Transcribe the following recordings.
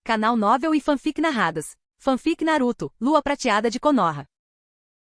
Canal Novel e Fanfic Narradas. Fanfic Naruto, Lua Prateada de Konoha.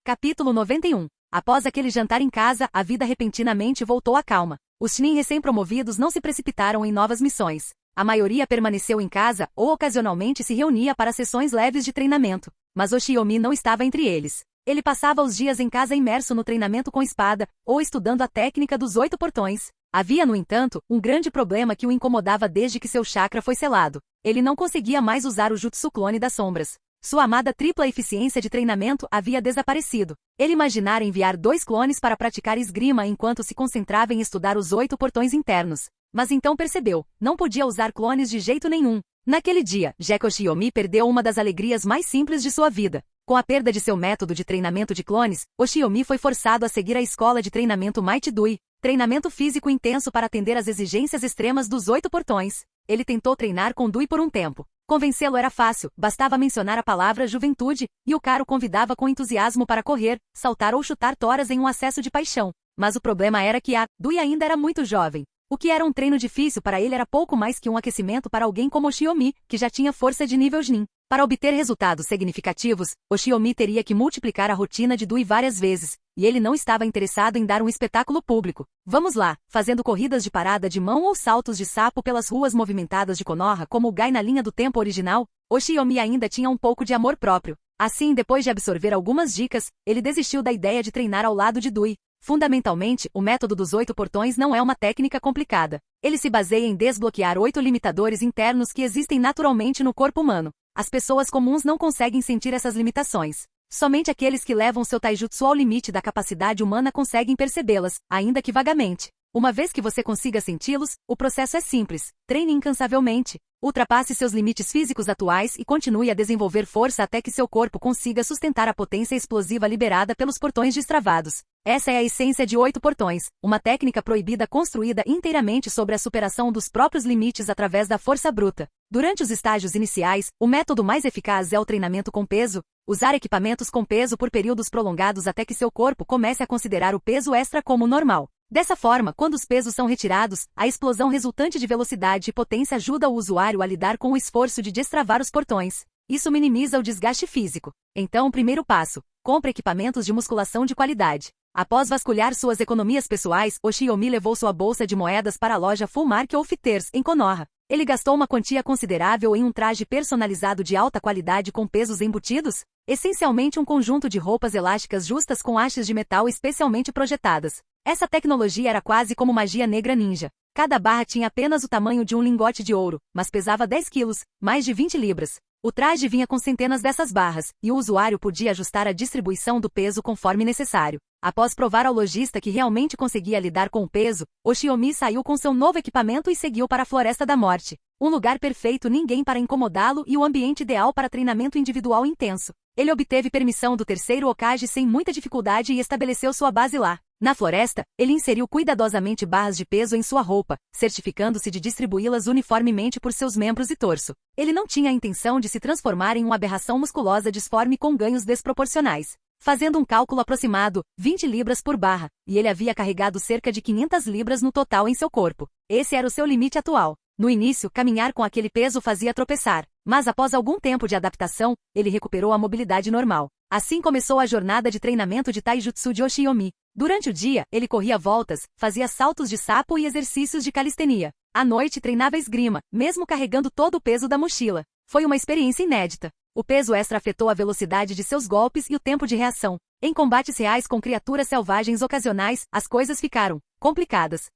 Capítulo 91. Após aquele jantar em casa, a vida repentinamente voltou à calma. Os Chunin recém-promovidos não se precipitaram em novas missões. A maioria permaneceu em casa ou ocasionalmente se reunia para sessões leves de treinamento. Mas Oshiyomi não estava entre eles. Ele passava os dias em casa imerso no treinamento com espada, ou estudando a técnica dos 8 portões. Havia, no entanto, um grande problema que o incomodava desde que seu chakra foi selado. Ele não conseguia mais usar o Jutsu Clone das Sombras. Sua amada tripla eficiência de treinamento havia desaparecido. Ele imaginara enviar 2 clones para praticar esgrima enquanto se concentrava em estudar os 8 portões internos. Mas então percebeu, não podia usar clones de jeito nenhum. Naquele dia, Gekko Oshiyomi perdeu uma das alegrias mais simples de sua vida. Com a perda de seu método de treinamento de clones, Oshiyomi foi forçado a seguir a escola de treinamento Might Dui, treinamento físico intenso para atender às exigências extremas dos 8 portões. Ele tentou treinar com Dui por um tempo. Convencê-lo era fácil, bastava mencionar a palavra juventude, e o cara o convidava com entusiasmo para correr, saltar ou chutar toras em um acesso de paixão. Mas o problema era que Dui ainda era muito jovem. O que era um treino difícil para ele era pouco mais que um aquecimento para alguém como Oshiyomi, que já tinha força de nível Chunin. Para obter resultados significativos, Oshiyomi teria que multiplicar a rotina de Dui várias vezes, e ele não estava interessado em dar um espetáculo público. Vamos lá, fazendo corridas de parada de mão ou saltos de sapo pelas ruas movimentadas de Konoha como o Gai na linha do tempo original, Oshiyomi ainda tinha um pouco de amor próprio. Assim, depois de absorver algumas dicas, ele desistiu da ideia de treinar ao lado de Dui. Fundamentalmente, o método dos 8 portões não é uma técnica complicada. Ele se baseia em desbloquear 8 limitadores internos que existem naturalmente no corpo humano. As pessoas comuns não conseguem sentir essas limitações. Somente aqueles que levam seu taijutsu ao limite da capacidade humana conseguem percebê-las, ainda que vagamente. Uma vez que você consiga senti-los, o processo é simples. Treine incansavelmente. Ultrapasse seus limites físicos atuais e continue a desenvolver força até que seu corpo consiga sustentar a potência explosiva liberada pelos portões destravados. Essa é a essência de 8 portões, uma técnica proibida construída inteiramente sobre a superação dos próprios limites através da força bruta. Durante os estágios iniciais, o método mais eficaz é o treinamento com peso, usar equipamentos com peso por períodos prolongados até que seu corpo comece a considerar o peso extra como normal. Dessa forma, quando os pesos são retirados, a explosão resultante de velocidade e potência ajuda o usuário a lidar com o esforço de destravar os portões. Isso minimiza o desgaste físico. Então, primeiro passo: compre equipamentos de musculação de qualidade. Após vasculhar suas economias pessoais, Oshiyomi levou sua bolsa de moedas para a loja Full Mark Outfitters, em Konoha. Ele gastou uma quantia considerável em um traje personalizado de alta qualidade com pesos embutidos, essencialmente um conjunto de roupas elásticas justas com hastes de metal especialmente projetadas. Essa tecnologia era quase como magia negra ninja. Cada barra tinha apenas o tamanho de um lingote de ouro, mas pesava 10 quilos, mais de 20 libras. O traje vinha com centenas dessas barras, e o usuário podia ajustar a distribuição do peso conforme necessário. Após provar ao lojista que realmente conseguia lidar com o peso, Oshiyomi saiu com seu novo equipamento e seguiu para a Floresta da Morte. Um lugar perfeito, ninguém para incomodá-lo e o ambiente ideal para treinamento individual intenso. Ele obteve permissão do terceiro Hokage sem muita dificuldade e estabeleceu sua base lá. Na floresta, ele inseriu cuidadosamente barras de peso em sua roupa, certificando-se de distribuí-las uniformemente por seus membros e torso. Ele não tinha a intenção de se transformar em uma aberração musculosa disforme com ganhos desproporcionais. Fazendo um cálculo aproximado, 20 libras por barra, e ele havia carregado cerca de 500 libras no total em seu corpo. Esse era o seu limite atual. No início, caminhar com aquele peso fazia tropeçar, mas após algum tempo de adaptação, ele recuperou a mobilidade normal. Assim começou a jornada de treinamento de taijutsu de Oshiyomi. Durante o dia, ele corria voltas, fazia saltos de sapo e exercícios de calistenia. À noite treinava esgrima, mesmo carregando todo o peso da mochila. Foi uma experiência inédita. O peso extra afetou a velocidade de seus golpes e o tempo de reação. Em combates reais com criaturas selvagens ocasionais, as coisas ficaram complicadas.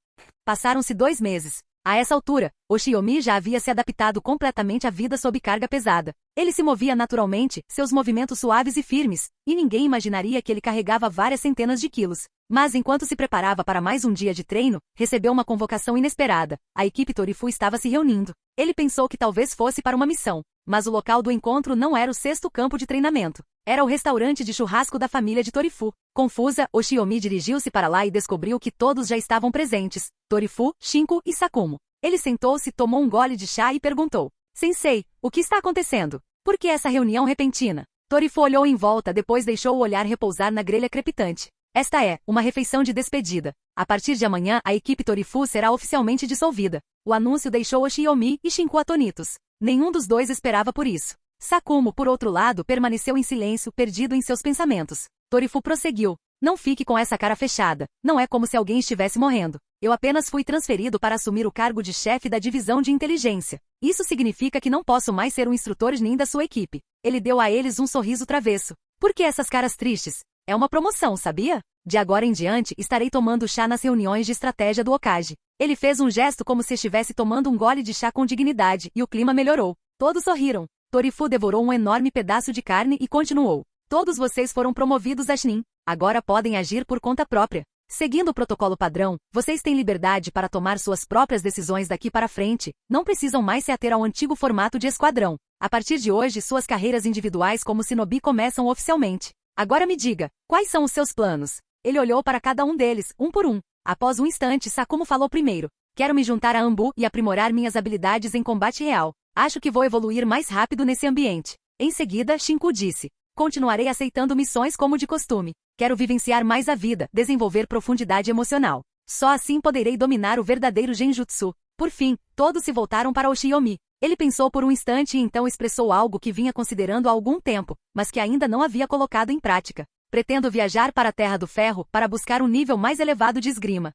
Passaram-se 2 meses. A essa altura, Oshiyomi já havia se adaptado completamente à vida sob carga pesada. Ele se movia naturalmente, seus movimentos suaves e firmes, e ninguém imaginaria que ele carregava várias centenas de quilos. Mas enquanto se preparava para mais um dia de treino, recebeu uma convocação inesperada. A equipe Torifu estava se reunindo. Ele pensou que talvez fosse para uma missão, mas o local do encontro não era o 6º campo de treinamento. Era o restaurante de churrasco da família de Torifu. Confusa, Oshiyomi dirigiu-se para lá e descobriu que todos já estavam presentes: Torifu, Shinku e Sakumo. Ele sentou-se, tomou um gole de chá e perguntou: Sensei, o que está acontecendo? Por que essa reunião repentina? Torifu olhou em volta, depois deixou o olhar repousar na grelha crepitante. Esta é uma refeição de despedida. A partir de amanhã, a equipe Torifu será oficialmente dissolvida. O anúncio deixou Oshiyomi e Shinku atonitos. Nenhum dos dois esperava por isso. Sakumo, por outro lado, permaneceu em silêncio, perdido em seus pensamentos. Torifu prosseguiu. Não fique com essa cara fechada. Não é como se alguém estivesse morrendo. Eu apenas fui transferido para assumir o cargo de chefe da divisão de inteligência. Isso significa que não posso mais ser um instrutor nem da sua equipe. Ele deu a eles um sorriso travesso. Por que essas caras tristes? É uma promoção, sabia? De agora em diante, estarei tomando chá nas reuniões de estratégia do Hokage. Ele fez um gesto como se estivesse tomando um gole de chá com dignidade, e o clima melhorou. Todos sorriram. Torifu devorou um enorme pedaço de carne e continuou. Todos vocês foram promovidos a Chunin. Agora podem agir por conta própria. Seguindo o protocolo padrão, vocês têm liberdade para tomar suas próprias decisões daqui para frente. Não precisam mais se ater ao antigo formato de esquadrão. A partir de hoje, suas carreiras individuais como shinobi começam oficialmente. Agora me diga, quais são os seus planos? Ele olhou para cada um deles, um por um. Após um instante, Sakumo falou primeiro. Quero me juntar a Anbu e aprimorar minhas habilidades em combate real. Acho que vou evoluir mais rápido nesse ambiente. Em seguida, Shinku disse. Continuarei aceitando missões como de costume. Quero vivenciar mais a vida, desenvolver profundidade emocional. Só assim poderei dominar o verdadeiro Genjutsu. Por fim, todos se voltaram para Oshiyomi. Ele pensou por um instante e então expressou algo que vinha considerando há algum tempo, mas que ainda não havia colocado em prática. Pretendo viajar para a Terra do Ferro para buscar um nível mais elevado de esgrima.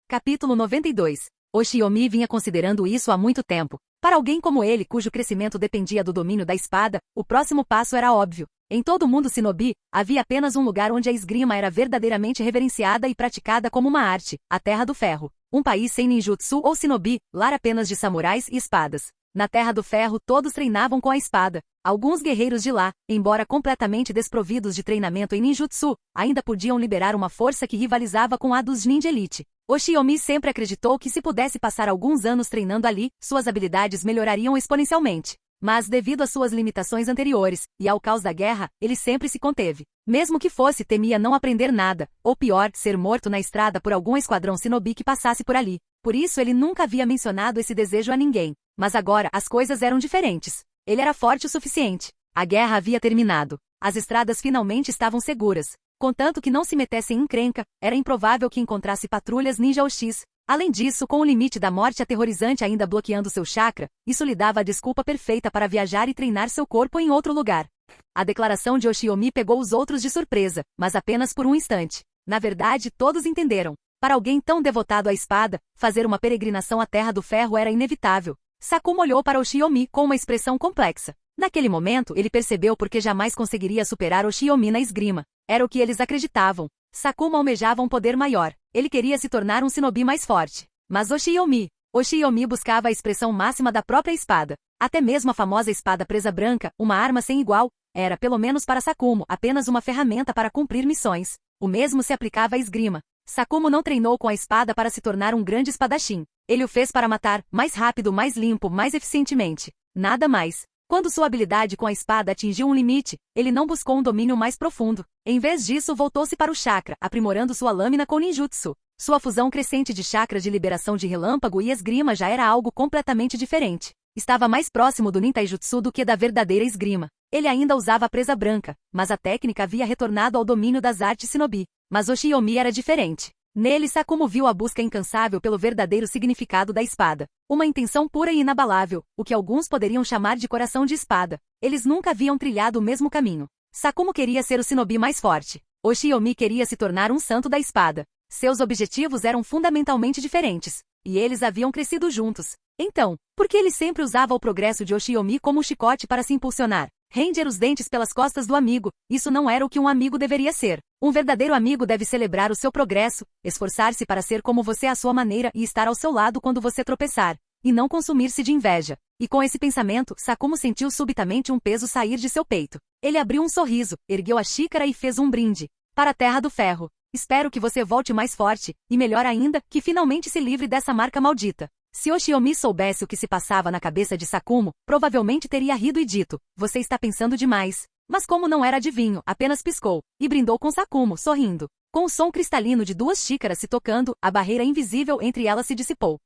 Capítulo 92. Oshiyomi vinha considerando isso há muito tempo. Para alguém como ele, cujo crescimento dependia do domínio da espada, o próximo passo era óbvio. Em todo o mundo shinobi, havia apenas um lugar onde a esgrima era verdadeiramente reverenciada e praticada como uma arte, a Terra do Ferro. Um país sem ninjutsu ou shinobi, lar apenas de samurais e espadas. Na Terra do Ferro todos treinavam com a espada. Alguns guerreiros de lá, embora completamente desprovidos de treinamento em ninjutsu, ainda podiam liberar uma força que rivalizava com a dos ninja elite. Oshiyomi sempre acreditou que se pudesse passar alguns anos treinando ali, suas habilidades melhorariam exponencialmente. Mas devido às suas limitações anteriores, e ao caos da guerra, ele sempre se conteve. Mesmo que fosse, temia não aprender nada, ou pior, ser morto na estrada por algum esquadrão shinobi que passasse por ali. Por isso ele nunca havia mencionado esse desejo a ninguém. Mas agora, as coisas eram diferentes. Ele era forte o suficiente. A guerra havia terminado. As estradas finalmente estavam seguras. Contanto que não se metesse em encrenca, era improvável que encontrasse patrulhas ninja OX. Além disso, com o limite da morte aterrorizante ainda bloqueando seu chakra, isso lhe dava a desculpa perfeita para viajar e treinar seu corpo em outro lugar. A declaração de Oshiyomi pegou os outros de surpresa, mas apenas por um instante. Na verdade, todos entenderam. Para alguém tão devotado à espada, fazer uma peregrinação à Terra do Ferro era inevitável. Sakumo olhou para Oshiyomi com uma expressão complexa. Naquele momento, ele percebeu por que jamais conseguiria superar Oshiyomi na esgrima. Era o que eles acreditavam. Sakumo almejava um poder maior. Ele queria se tornar um shinobi mais forte. Mas Oshiyomi buscava a expressão máxima da própria espada. Até mesmo a famosa espada presa branca, uma arma sem igual, era, pelo menos para Sakumo, apenas uma ferramenta para cumprir missões. O mesmo se aplicava à esgrima. Sakumo não treinou com a espada para se tornar um grande espadachim. Ele o fez para matar, mais rápido, mais limpo, mais eficientemente. Nada mais. Quando sua habilidade com a espada atingiu um limite, ele não buscou um domínio mais profundo. Em vez disso, voltou-se para o chakra, aprimorando sua lâmina com ninjutsu. Sua fusão crescente de chakras de liberação de relâmpago e esgrima já era algo completamente diferente. Estava mais próximo do nintaijutsu do que da verdadeira esgrima. Ele ainda usava a presa branca, mas a técnica havia retornado ao domínio das artes shinobi. Mas Oshiyomi era diferente. Nele, Sakumo viu a busca incansável pelo verdadeiro significado da espada. Uma intenção pura e inabalável, o que alguns poderiam chamar de coração de espada. Eles nunca haviam trilhado o mesmo caminho. Sakumo queria ser o shinobi mais forte. Oshiyomi queria se tornar um santo da espada. Seus objetivos eram fundamentalmente diferentes. E eles haviam crescido juntos. Então, por que ele sempre usava o progresso de Oshiyomi como um chicote para se impulsionar? Ranger os dentes pelas costas do amigo, isso não era o que um amigo deveria ser. Um verdadeiro amigo deve celebrar o seu progresso, esforçar-se para ser como você à sua maneira e estar ao seu lado quando você tropeçar, e não consumir-se de inveja. E com esse pensamento, Sakumo sentiu subitamente um peso sair de seu peito. Ele abriu um sorriso, ergueu a xícara e fez um brinde. Para a Terra do Ferro. Espero que você volte mais forte, e melhor ainda, que finalmente se livre dessa marca maldita. Se Oshiyomi soubesse o que se passava na cabeça de Sakumo, provavelmente teria rido e dito, você está pensando demais. Mas como não era adivinho, apenas piscou, e brindou com Sakumo, sorrindo. Com o som cristalino de duas xícaras se tocando, a barreira invisível entre elas se dissipou.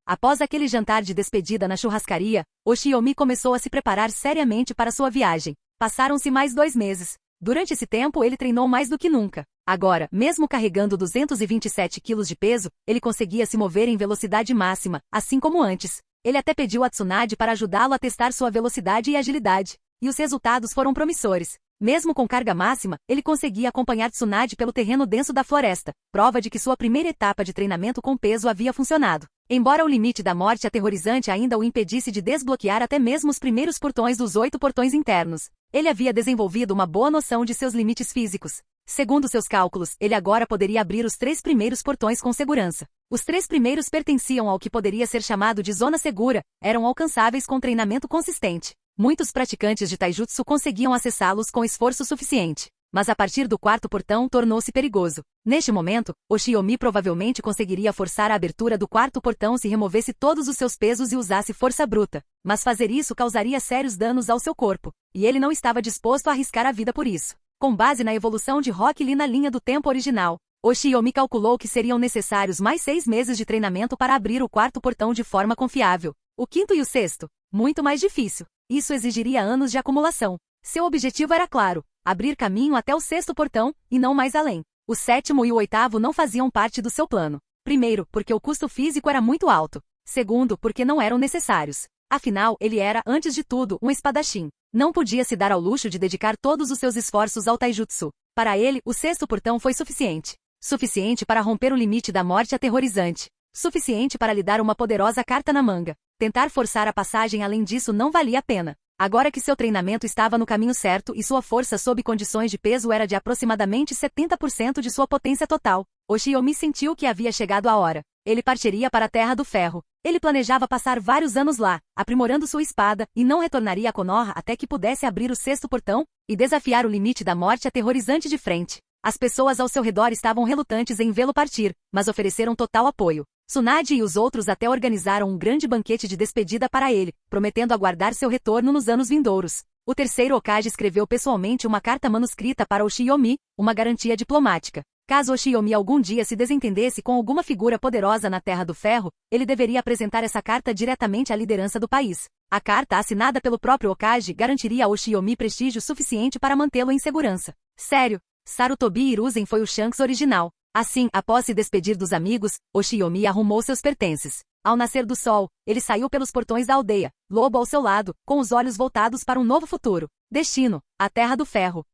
Após aquele jantar de despedida na churrascaria, Oshiyomi começou a se preparar seriamente para sua viagem. Passaram-se mais 2 meses. Durante esse tempo ele treinou mais do que nunca. Agora, mesmo carregando 227 quilos de peso, ele conseguia se mover em velocidade máxima, assim como antes. Ele até pediu a Tsunade para ajudá-lo a testar sua velocidade e agilidade. E os resultados foram promissores. Mesmo com carga máxima, ele conseguia acompanhar Tsunade pelo terreno denso da floresta, prova de que sua primeira etapa de treinamento com peso havia funcionado. Embora o limite da morte aterrorizante ainda o impedisse de desbloquear até mesmo os primeiros portões dos 8 portões internos, ele havia desenvolvido uma boa noção de seus limites físicos. Segundo seus cálculos, ele agora poderia abrir os 3 primeiros portões com segurança. Os 3 primeiros pertenciam ao que poderia ser chamado de zona segura, eram alcançáveis com treinamento consistente. Muitos praticantes de taijutsu conseguiam acessá-los com esforço suficiente, mas a partir do 4º portão tornou-se perigoso. Neste momento, Oshiomi provavelmente conseguiria forçar a abertura do 4º portão se removesse todos os seus pesos e usasse força bruta, mas fazer isso causaria sérios danos ao seu corpo, e ele não estava disposto a arriscar a vida por isso. Com base na evolução de Rock Lee na linha do tempo original, Oshiomi calculou que seriam necessários mais 6 meses de treinamento para abrir o 4º portão de forma confiável. O 5º e o 6º, muito mais difícil. Isso exigiria anos de acumulação. Seu objetivo era claro, abrir caminho até o 6º portão, e não mais além. O 7º e o 8º não faziam parte do seu plano. Primeiro, porque o custo físico era muito alto. Segundo, porque não eram necessários. Afinal, ele era, antes de tudo, um espadachim. Não podia se dar ao luxo de dedicar todos os seus esforços ao taijutsu. Para ele, o 6º portão foi suficiente. Suficiente para romper o limite da morte aterrorizante. Suficiente para lhe dar uma poderosa carta na manga. Tentar forçar a passagem além disso não valia a pena. Agora que seu treinamento estava no caminho certo e sua força sob condições de peso era de aproximadamente 70% de sua potência total, Oshiomi sentiu que havia chegado a hora. Ele partiria para a Terra do Ferro. Ele planejava passar vários anos lá, aprimorando sua espada, e não retornaria a Konoha até que pudesse abrir o 6º portão e desafiar o limite da morte aterrorizante de frente. As pessoas ao seu redor estavam relutantes em vê-lo partir, mas ofereceram total apoio. Tsunade e os outros até organizaram um grande banquete de despedida para ele, prometendo aguardar seu retorno nos anos vindouros. O 3º Hokage escreveu pessoalmente uma carta manuscrita para Oshiomi, uma garantia diplomática. Caso Oshiomi algum dia se desentendesse com alguma figura poderosa na Terra do Ferro, ele deveria apresentar essa carta diretamente à liderança do país. A carta, assinada pelo próprio Hokage, garantiria a Oshiomi prestígio suficiente para mantê-lo em segurança. Sério, Sarutobi Hiruzen foi o Shanks original. Assim, após se despedir dos amigos, Oshiomi arrumou seus pertences. Ao nascer do sol, ele saiu pelos portões da aldeia, lobo ao seu lado, com os olhos voltados para um novo futuro. Destino: a Terra do Ferro.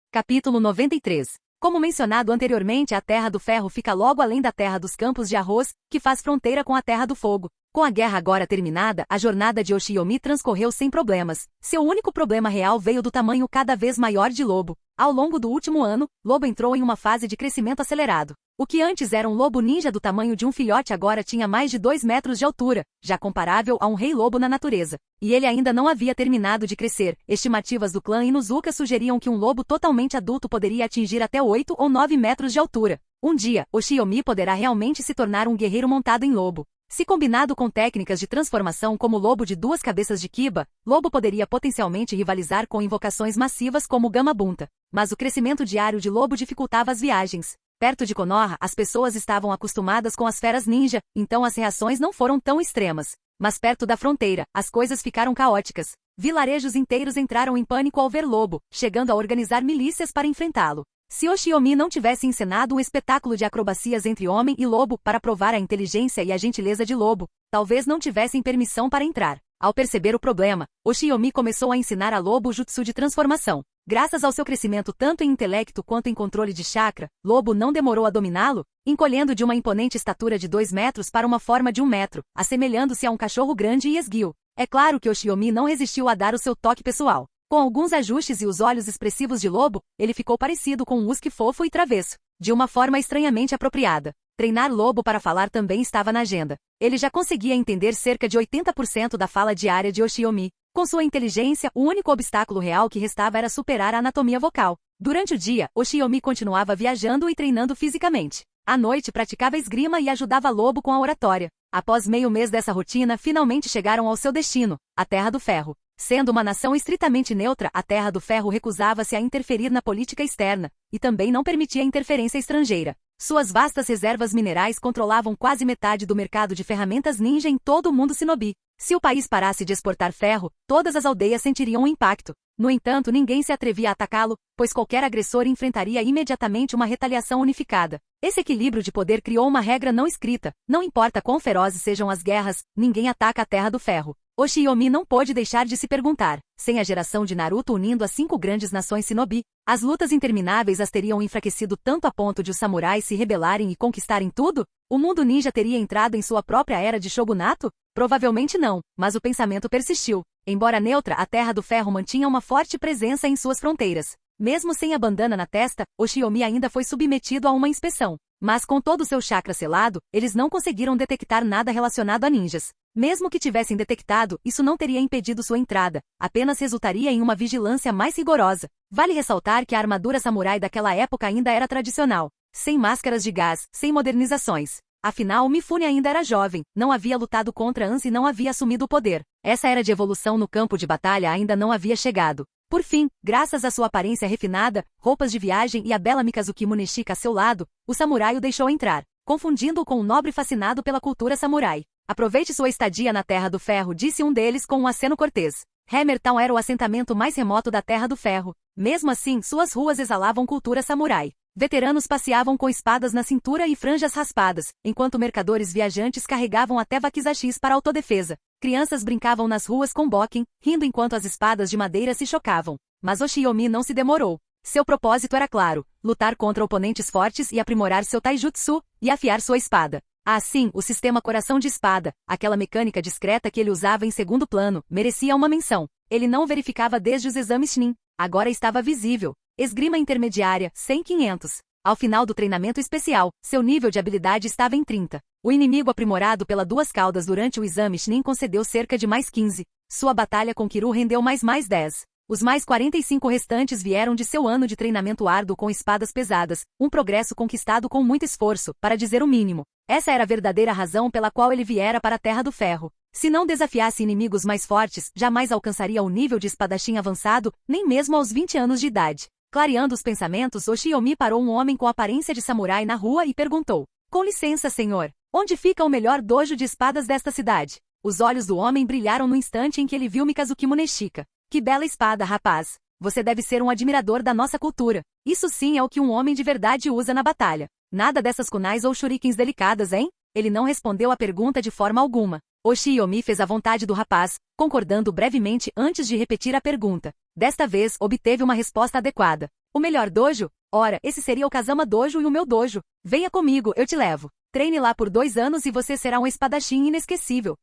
Capítulo 93. Como mencionado anteriormente, a Terra do Ferro fica logo além da Terra dos Campos de Arroz, que faz fronteira com a Terra do Fogo. Com a guerra agora terminada, a jornada de Oshiomi transcorreu sem problemas. Seu único problema real veio do tamanho cada vez maior de Lobo. Ao longo do último ano, Lobo entrou em uma fase de crescimento acelerado. O que antes era um lobo ninja do tamanho de um filhote agora tinha mais de 2 metros de altura, já comparável a um rei lobo na natureza. E ele ainda não havia terminado de crescer. Estimativas do clã Inuzuka sugeriam que um lobo totalmente adulto poderia atingir até 8 ou 9 metros de altura. Um dia, Oshiomi poderá realmente se tornar um guerreiro montado em lobo. Se combinado com técnicas de transformação como o lobo de 2 cabeças de Kiba, Lobo poderia potencialmente rivalizar com invocações massivas como Gamabunta. Mas o crescimento diário de Lobo dificultava as viagens. Perto de Konoha, as pessoas estavam acostumadas com as feras ninja, então as reações não foram tão extremas. Mas perto da fronteira, as coisas ficaram caóticas. Vilarejos inteiros entraram em pânico ao ver Lobo, chegando a organizar milícias para enfrentá-lo. Se Oshiomi não tivesse encenado um espetáculo de acrobacias entre homem e lobo para provar a inteligência e a gentileza de Lobo, talvez não tivessem permissão para entrar. Ao perceber o problema, Oshiomi começou a ensinar a Lobo o jutsu de transformação. Graças ao seu crescimento tanto em intelecto quanto em controle de chakra, Lobo não demorou a dominá-lo, encolhendo de uma imponente estatura de 2 metros para uma forma de 1 metro, assemelhando-se a um cachorro grande e esguio. É claro que Oshiomi não resistiu a dar o seu toque pessoal. Com alguns ajustes e os olhos expressivos de Lobo, ele ficou parecido com um husky fofo e travesso, de uma forma estranhamente apropriada. Treinar Lobo para falar também estava na agenda. Ele já conseguia entender cerca de 80% da fala diária de Oshiomi. Com sua inteligência, o único obstáculo real que restava era superar a anatomia vocal. Durante o dia, Oshiomi continuava viajando e treinando fisicamente. À noite praticava esgrima e ajudava Lobo com a oratória. Após meio mês dessa rotina, finalmente chegaram ao seu destino, a Terra do Ferro. Sendo uma nação estritamente neutra, a Terra do Ferro recusava-se a interferir na política externa, e também não permitia interferência estrangeira. Suas vastas reservas minerais controlavam quase metade do mercado de ferramentas ninja em todo o mundo Shinobi. Se o país parasse de exportar ferro, todas as aldeias sentiriam o impacto. No entanto, ninguém se atrevia a atacá-lo, pois qualquer agressor enfrentaria imediatamente uma retaliação unificada. Esse equilíbrio de poder criou uma regra não escrita: não importa quão ferozes sejam as guerras, ninguém ataca a Terra do Ferro. Oshiyomi não pôde deixar de se perguntar, sem a geração de Naruto unindo as 5 grandes nações Shinobi, as lutas intermináveis as teriam enfraquecido tanto a ponto de os samurais se rebelarem e conquistarem tudo? O mundo ninja teria entrado em sua própria era de shogunato? Provavelmente não, mas o pensamento persistiu. Embora neutra, a Terra do Ferro mantinha uma forte presença em suas fronteiras. Mesmo sem a bandana na testa, Oshiyomi ainda foi submetido a uma inspeção. Mas com todo o seu chakra selado, eles não conseguiram detectar nada relacionado a ninjas. Mesmo que tivessem detectado, isso não teria impedido sua entrada, apenas resultaria em uma vigilância mais rigorosa. Vale ressaltar que a armadura samurai daquela época ainda era tradicional, sem máscaras de gás, sem modernizações. Afinal, Mifune ainda era jovem, não havia lutado contra Ans e não havia assumido o poder. Essa era de evolução no campo de batalha ainda não havia chegado. Por fim, graças à sua aparência refinada, roupas de viagem e a bela Mikazuki Muneshika a seu lado, o samurai o deixou entrar, confundindo-o com um nobre fascinado pela cultura samurai. Aproveite sua estadia na Terra do Ferro, disse um deles com um aceno cortês. Hammertown era o assentamento mais remoto da Terra do Ferro. Mesmo assim, suas ruas exalavam cultura samurai. Veteranos passeavam com espadas na cintura e franjas raspadas, enquanto mercadores viajantes carregavam até wakizashis para autodefesa. Crianças brincavam nas ruas com bokken, rindo enquanto as espadas de madeira se chocavam. Mas Oshiyomi não se demorou. Seu propósito era claro: lutar contra oponentes fortes e aprimorar seu taijutsu, e afiar sua espada. Assim, o sistema coração de espada, aquela mecânica discreta que ele usava em segundo plano, merecia uma menção. Ele não verificava desde os exames Chunin. Agora estava visível. Esgrima intermediária, 100-500. Ao final do treinamento especial, seu nível de habilidade estava em 30. O inimigo aprimorado pela duas caudas durante o exame Chunin concedeu cerca de mais 15. Sua batalha com Kiru rendeu mais 10. Os mais 45 restantes vieram de seu ano de treinamento árduo com espadas pesadas, um progresso conquistado com muito esforço, para dizer o mínimo. Essa era a verdadeira razão pela qual ele viera para a Terra do Ferro. Se não desafiasse inimigos mais fortes, jamais alcançaria o nível de espadachim avançado, nem mesmo aos 20 anos de idade. Clareando os pensamentos, Oshiyomi parou um homem com aparência de samurai na rua e perguntou: "Com licença, senhor, onde fica o melhor dojo de espadas desta cidade?" Os olhos do homem brilharam no instante em que ele viu Mikazuki Muneshika. "Que bela espada, rapaz! Você deve ser um admirador da nossa cultura. Isso sim é o que um homem de verdade usa na batalha. Nada dessas kunais ou shurikens delicadas, hein?" Ele não respondeu à pergunta de forma alguma. Oshiyomi fez a vontade do rapaz, concordando brevemente antes de repetir a pergunta. Desta vez, obteve uma resposta adequada. "O melhor dojo? Ora, esse seria o Kazama Dojo e o meu dojo. Venha comigo, eu te levo. Treine lá por 2 anos e você será um espadachim inesquecível."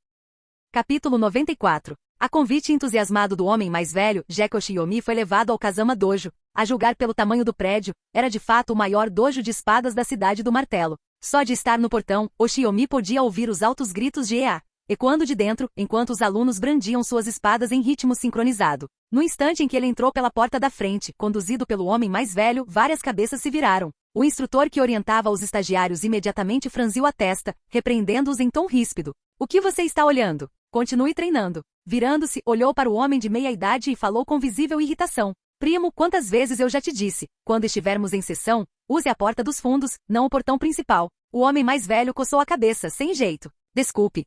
Capítulo 94. A convite entusiasmado do homem mais velho, Jack Oshiyomi foi levado ao Kazama Dojo. A julgar pelo tamanho do prédio, era de fato o maior dojo de espadas da cidade do martelo. Só de estar no portão, Oshiyomi podia ouvir os altos gritos de Ea, ecoando de dentro, enquanto os alunos brandiam suas espadas em ritmo sincronizado. No instante em que ele entrou pela porta da frente, conduzido pelo homem mais velho, várias cabeças se viraram. O instrutor que orientava os estagiários imediatamente franziu a testa, repreendendo-os em tom ríspido. "O que você está olhando? Continue treinando." Virando-se, olhou para o homem de meia-idade e falou com visível irritação. "Primo, quantas vezes eu já te disse, quando estivermos em sessão, use a porta dos fundos, não o portão principal." O homem mais velho coçou a cabeça, sem jeito. Desculpe.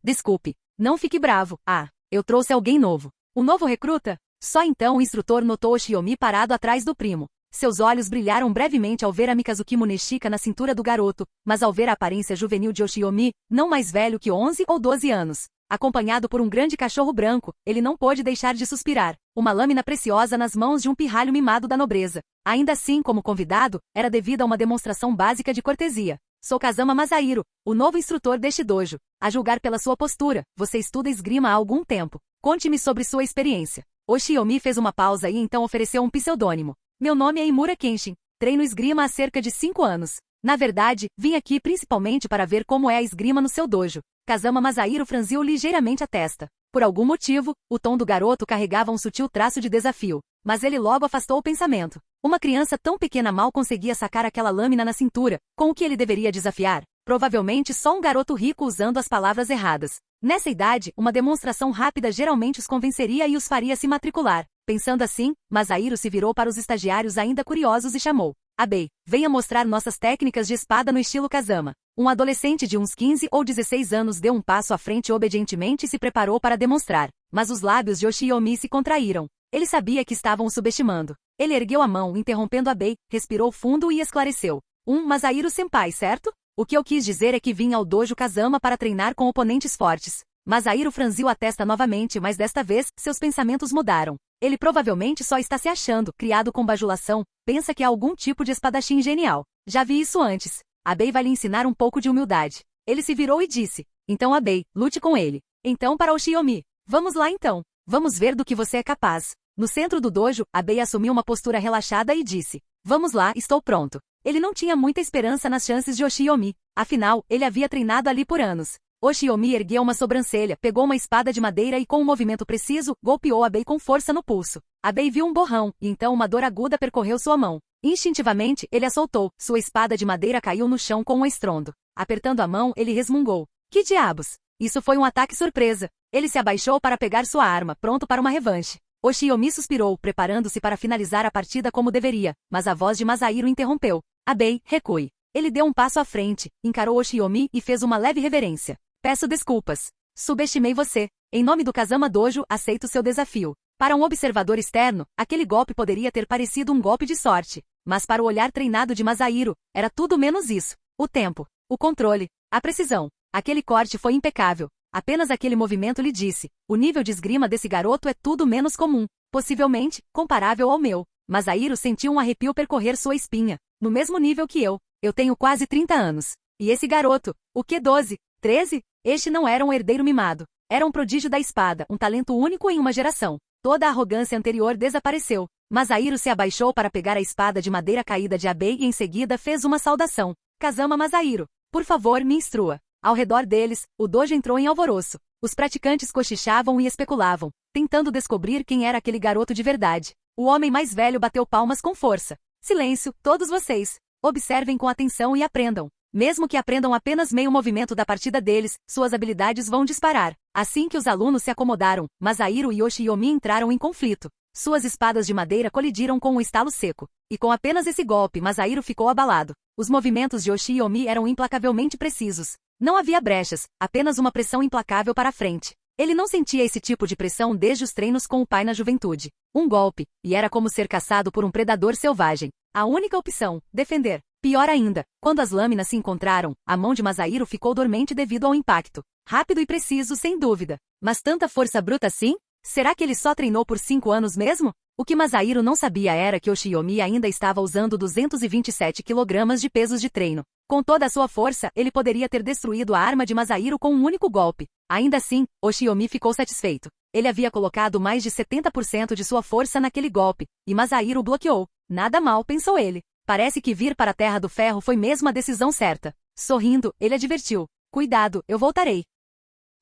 Não fique bravo. Ah, eu trouxe alguém novo." "Um novo recruta?" Só então o instrutor notou Oshiyomi parado atrás do primo. Seus olhos brilharam brevemente ao ver a Mikazuki Muneshika na cintura do garoto, mas ao ver a aparência juvenil de Oshiyomi, não mais velho que 11 ou 12 anos, acompanhado por um grande cachorro branco, ele não pôde deixar de suspirar. Uma lâmina preciosa nas mãos de um pirralho mimado da nobreza. Ainda assim, como convidado, era devido a uma demonstração básica de cortesia. "Sou Kazama Masahiro, o novo instrutor deste dojo. A julgar pela sua postura, você estuda esgrima há algum tempo. Conte-me sobre sua experiência." Oshiyomi fez uma pausa e então ofereceu um pseudônimo. "Meu nome é Imura Kenshin. Treino esgrima há cerca de 5 anos. Na verdade, vim aqui principalmente para ver como é a esgrima no seu dojo." Kazama Masahiro franziu ligeiramente a testa. Por algum motivo, o tom do garoto carregava um sutil traço de desafio. Mas ele logo afastou o pensamento. Uma criança tão pequena mal conseguia sacar aquela lâmina na cintura, com o que ele deveria desafiar. Provavelmente só um garoto rico usando as palavras erradas. Nessa idade, uma demonstração rápida geralmente os convenceria e os faria se matricular. Pensando assim, Masahiro se virou para os estagiários ainda curiosos e chamou: "Abei, venha mostrar nossas técnicas de espada no estilo Kazama." Um adolescente de uns 15 ou 16 anos deu um passo à frente obedientemente e se preparou para demonstrar, mas os lábios de Yoshiomi se contraíram. Ele sabia que estavam o subestimando. Ele ergueu a mão, interrompendo Abei, respirou fundo e esclareceu. Masahiro-senpai, certo? O que eu quis dizer é que vinha ao dojo Kazama para treinar com oponentes fortes. Masahiro franziu a testa novamente, mas desta vez, seus pensamentos mudaram. Ele provavelmente só está se achando, criado com bajulação, pensa que é algum tipo de espadachim genial. Já vi isso antes. Abei vai lhe ensinar um pouco de humildade. Ele se virou e disse. Então Abei, lute com ele. Então para Yoshiomi. Vamos lá então. Vamos ver do que você é capaz. No centro do dojo, Abei assumiu uma postura relaxada e disse. Vamos lá, estou pronto. Ele não tinha muita esperança nas chances de Yoshiomi. Afinal, ele havia treinado ali por anos. Yoshiomi ergueu uma sobrancelha, pegou uma espada de madeira e com um movimento preciso, golpeou Abei com força no pulso. Abei viu um borrão, e então uma dor aguda percorreu sua mão. Instintivamente, ele a soltou. Sua espada de madeira caiu no chão com um estrondo. Apertando a mão, ele resmungou. Que diabos? Isso foi um ataque surpresa. Ele se abaixou para pegar sua arma, pronto para uma revanche. Yoshiomi suspirou, preparando-se para finalizar a partida como deveria, mas a voz de Masahiro interrompeu. Abei, recue. Ele deu um passo à frente, encarou Yoshiomi e fez uma leve reverência. Peço desculpas. Subestimei você. Em nome do Kazama Dojo, aceito seu desafio. Para um observador externo, aquele golpe poderia ter parecido um golpe de sorte. Mas para o olhar treinado de Masahiro, era tudo menos isso. O tempo, o controle, a precisão. Aquele corte foi impecável. Apenas aquele movimento lhe disse. O nível de esgrima desse garoto é tudo menos comum. Possivelmente, comparável ao meu. Masahiro sentiu um arrepio percorrer sua espinha. No mesmo nível que eu. Eu tenho quase 30 anos. E esse garoto, o que 12? 13? Este não era um herdeiro mimado. Era um prodígio da espada, um talento único em uma geração. Toda a arrogância anterior desapareceu. Masahiro se abaixou para pegar a espada de madeira caída de Abei e em seguida fez uma saudação. Kazama Masahiro, por favor, me instrua. Ao redor deles, o dojo entrou em alvoroço. Os praticantes cochichavam e especulavam, tentando descobrir quem era aquele garoto de verdade. O homem mais velho bateu palmas com força. Silêncio, todos vocês. Observem com atenção e aprendam. Mesmo que aprendam apenas meio movimento da partida deles, suas habilidades vão disparar. Assim que os alunos se acomodaram, Masahiro e Yoshiomi entraram em conflito. Suas espadas de madeira colidiram com um estalo seco. E com apenas esse golpe, Masahiro ficou abalado. Os movimentos de Yoshiomi eram implacavelmente precisos. Não havia brechas, apenas uma pressão implacável para a frente. Ele não sentia esse tipo de pressão desde os treinos com o pai na juventude. Um golpe, e era como ser caçado por um predador selvagem. A única opção, defender. Pior ainda, quando as lâminas se encontraram, a mão de Masahiro ficou dormente devido ao impacto. Rápido e preciso, sem dúvida. Mas tanta força bruta assim? Será que ele só treinou por 5 anos mesmo? O que Masahiro não sabia era que Yoshiomi ainda estava usando 227 kg de pesos de treino. Com toda a sua força, ele poderia ter destruído a arma de Masahiro com um único golpe. Ainda assim, Yoshiomi ficou satisfeito. Ele havia colocado mais de 70% de sua força naquele golpe, e Masahiro o bloqueou. Nada mal, pensou ele. Parece que vir para a Terra do Ferro foi mesmo a decisão certa. Sorrindo, ele advertiu. Cuidado, eu voltarei.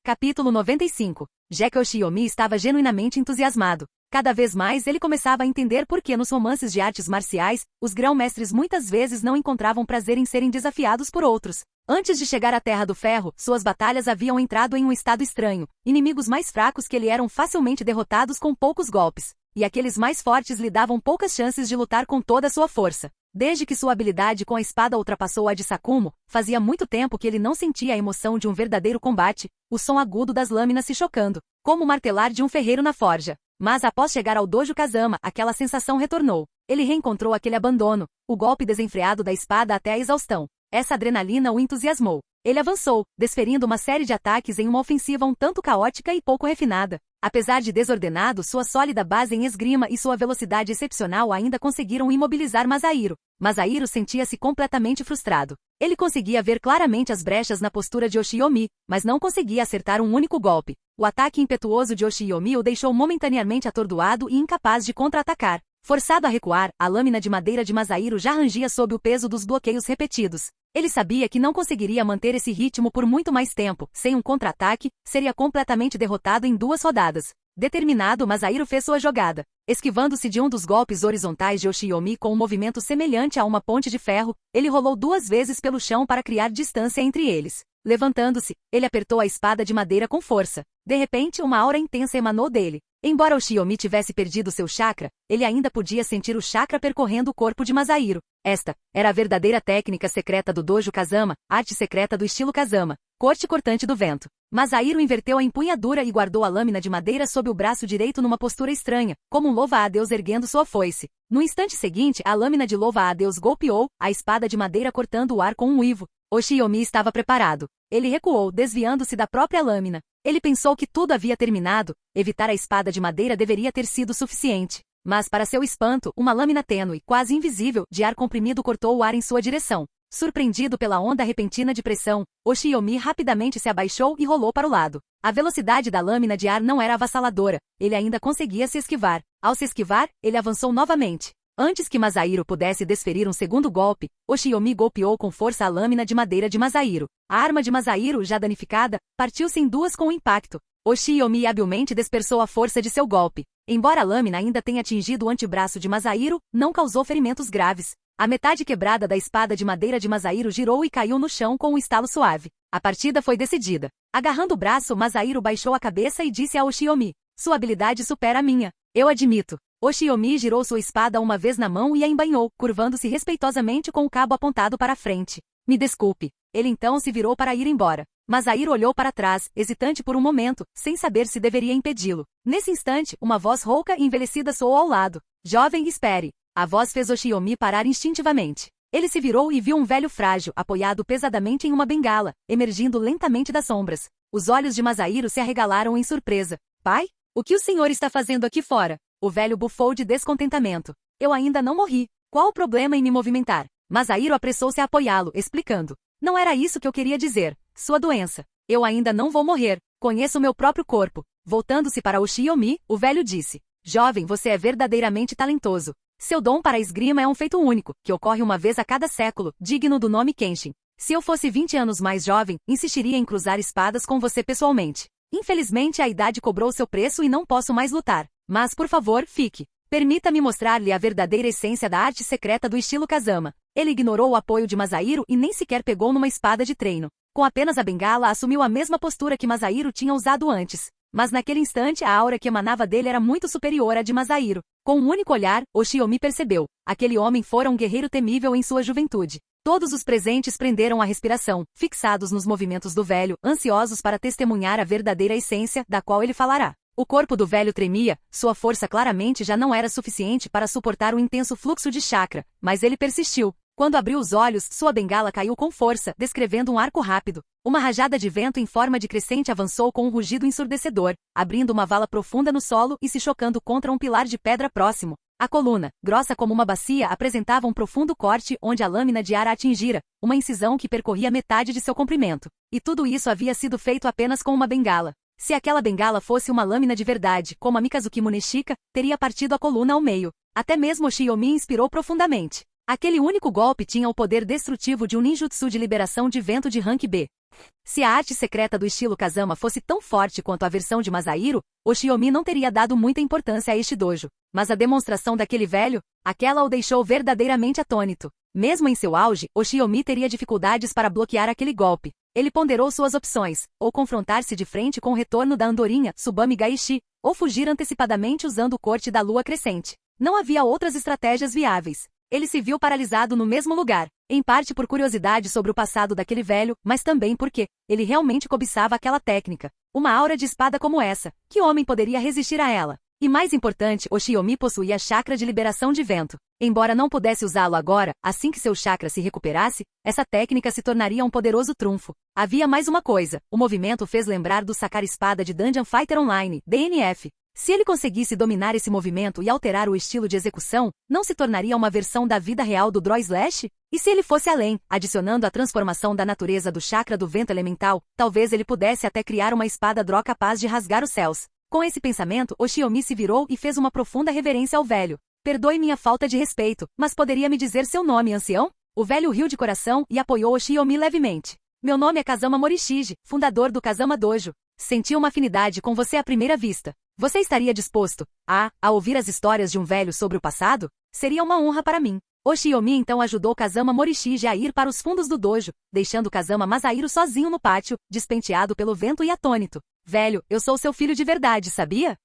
Capítulo 95. Já que Yoshiomi estava genuinamente entusiasmado. Cada vez mais ele começava a entender por que nos romances de artes marciais, os grão-mestres muitas vezes não encontravam prazer em serem desafiados por outros. Antes de chegar à Terra do Ferro, suas batalhas haviam entrado em um estado estranho. Inimigos mais fracos que ele eram facilmente derrotados com poucos golpes. E aqueles mais fortes lhe davam poucas chances de lutar com toda a sua força. Desde que sua habilidade com a espada ultrapassou a de Sakumo, fazia muito tempo que ele não sentia a emoção de um verdadeiro combate, o som agudo das lâminas se chocando, como o martelar de um ferreiro na forja. Mas após chegar ao dojo Kazama, aquela sensação retornou. Ele reencontrou aquele abandono, o golpe desenfreado da espada até a exaustão. Essa adrenalina o entusiasmou. Ele avançou, desferindo uma série de ataques em uma ofensiva um tanto caótica e pouco refinada. Apesar de desordenado, sua sólida base em esgrima e sua velocidade excepcional ainda conseguiram imobilizar Masahiro. Masahiro sentia-se completamente frustrado. Ele conseguia ver claramente as brechas na postura de Yoshiomi, mas não conseguia acertar um único golpe. O ataque impetuoso de Yoshiomi o deixou momentaneamente atordoado e incapaz de contra-atacar. Forçado a recuar, a lâmina de madeira de Masahiro já rangia sob o peso dos bloqueios repetidos. Ele sabia que não conseguiria manter esse ritmo por muito mais tempo. Sem um contra-ataque, seria completamente derrotado em 2 rodadas. Determinado, Masahiro fez sua jogada. Esquivando-se de um dos golpes horizontais de Yoshiomi com um movimento semelhante a uma ponte de ferro, ele rolou 2 vezes pelo chão para criar distância entre eles. Levantando-se, ele apertou a espada de madeira com força. De repente, uma aura intensa emanou dele. Embora Yoshiomi tivesse perdido seu chakra, ele ainda podia sentir o chakra percorrendo o corpo de Masahiro. Esta era a verdadeira técnica secreta do Dojo Kazama, arte secreta do estilo Kazama, corte cortante do vento. Masahiro inverteu a empunhadura e guardou a lâmina de madeira sob o braço direito numa postura estranha, como um louva-a-Deus erguendo sua foice. No instante seguinte, a lâmina de louva-a-Deus golpeou, a espada de madeira cortando o ar com um uivo. Oshiyomi estava preparado. Ele recuou, desviando-se da própria lâmina. Ele pensou que tudo havia terminado, evitar a espada de madeira deveria ter sido suficiente. Mas, para seu espanto, uma lâmina tênue, quase invisível, de ar comprimido cortou o ar em sua direção. Surpreendido pela onda repentina de pressão, Oshiyomi rapidamente se abaixou e rolou para o lado. A velocidade da lâmina de ar não era avassaladora, ele ainda conseguia se esquivar. Ao se esquivar, ele avançou novamente. Antes que Masahiro pudesse desferir um segundo golpe, Oshiyomi golpeou com força a lâmina de madeira de Masahiro. A arma de Masahiro, já danificada, partiu-se em duas com o impacto. Oshiyomi habilmente dispersou a força de seu golpe. Embora a lâmina ainda tenha atingido o antebraço de Masahiro, não causou ferimentos graves. A metade quebrada da espada de madeira de Masahiro girou e caiu no chão com um estalo suave. A partida foi decidida. Agarrando o braço, Masahiro baixou a cabeça e disse a Oshiyomi: "Sua habilidade supera a minha. Eu admito." Oshiyomi girou sua espada uma vez na mão e a embainhou, curvando-se respeitosamente com o cabo apontado para a frente. "Me desculpe." Ele então se virou para ir embora. Masahiro olhou para trás, hesitante por um momento, sem saber se deveria impedi-lo. Nesse instante, uma voz rouca e envelhecida soou ao lado. "Jovem, espere." A voz fez Oshiyomi parar instintivamente. Ele se virou e viu um velho frágil, apoiado pesadamente em uma bengala, emergindo lentamente das sombras. Os olhos de Masahiro se arregalaram em surpresa. "Pai? O que o senhor está fazendo aqui fora?" O velho bufou de descontentamento. "Eu ainda não morri. Qual o problema em me movimentar?" Masahiro apressou-se a apoiá-lo, explicando: "Não era isso que eu queria dizer. Sua doença. Eu ainda não vou morrer. Conheço meu próprio corpo." Voltando-se para Oshiyomi, o velho disse: "Jovem, você é verdadeiramente talentoso. Seu dom para a esgrima é um feito único, que ocorre uma vez a cada século, digno do nome Kenshin. Se eu fosse 20 anos mais jovem, insistiria em cruzar espadas com você pessoalmente. Infelizmente a idade cobrou seu preço e não posso mais lutar. Mas, por favor, fique. Permita-me mostrar-lhe a verdadeira essência da arte secreta do estilo Kazama." Ele ignorou o apoio de Masahiro e nem sequer pegou numa espada de treino. Com apenas a bengala, assumiu a mesma postura que Masahiro tinha usado antes. Mas naquele instante a aura que emanava dele era muito superior à de Masahiro. Com um único olhar, Oshiyomi percebeu. Aquele homem fora um guerreiro temível em sua juventude. Todos os presentes prenderam a respiração, fixados nos movimentos do velho, ansiosos para testemunhar a verdadeira essência, da qual ele falará. O corpo do velho tremia, sua força claramente já não era suficiente para suportar o intenso fluxo de chakra, mas ele persistiu. Quando abriu os olhos, sua bengala caiu com força, descrevendo um arco rápido. Uma rajada de vento em forma de crescente avançou com um rugido ensurdecedor, abrindo uma vala profunda no solo e se chocando contra um pilar de pedra próximo. A coluna, grossa como uma bacia, apresentava um profundo corte onde a lâmina de ar a atingira, uma incisão que percorria metade de seu comprimento. E tudo isso havia sido feito apenas com uma bengala. Se aquela bengala fosse uma lâmina de verdade, como a Mikazuki Muneshika, teria partido a coluna ao meio. Até mesmo Oshiyomi inspirou profundamente. Aquele único golpe tinha o poder destrutivo de um ninjutsu de liberação de vento de rank B. Se a arte secreta do estilo Kazama fosse tão forte quanto a versão de Masahiro, Oshiyomi não teria dado muita importância a este dojo. Mas a demonstração daquele velho, aquela o deixou verdadeiramente atônito. Mesmo em seu auge, Oshiyomi teria dificuldades para bloquear aquele golpe. Ele ponderou suas opções, ou confrontar-se de frente com o retorno da andorinha, Tsubame Gaishi, ou fugir antecipadamente usando o corte da lua crescente. Não havia outras estratégias viáveis. Ele se viu paralisado no mesmo lugar, em parte por curiosidade sobre o passado daquele velho, mas também porque ele realmente cobiçava aquela técnica. Uma aura de espada como essa, que homem poderia resistir a ela? E mais importante, Oshiyomi possuía chakra de liberação de vento. Embora não pudesse usá-lo agora, assim que seu chakra se recuperasse, essa técnica se tornaria um poderoso trunfo. Havia mais uma coisa, o movimento fez lembrar do sacar espada de Dungeon Fighter Online, DNF. Se ele conseguisse dominar esse movimento e alterar o estilo de execução, não se tornaria uma versão da vida real do Draw Slash? E se ele fosse além, adicionando a transformação da natureza do chakra do vento elemental, talvez ele pudesse até criar uma espada Draw capaz de rasgar os céus. Com esse pensamento, Oshiyomi se virou e fez uma profunda reverência ao velho. "Perdoe minha falta de respeito, mas poderia me dizer seu nome, ancião?" O velho riu de coração e apoiou Oshiyomi levemente. "Meu nome é Kazama Morishige, fundador do Kazama Dojo. Senti uma afinidade com você à primeira vista. Você estaria disposto a ouvir as histórias de um velho sobre o passado? Seria uma honra para mim." Oshiyomi então ajudou Kazama Morishige a ir para os fundos do dojo, deixando Kazama Masahiro sozinho no pátio, despenteado pelo vento e atônito. "Velho, eu sou seu filho de verdade, sabia?"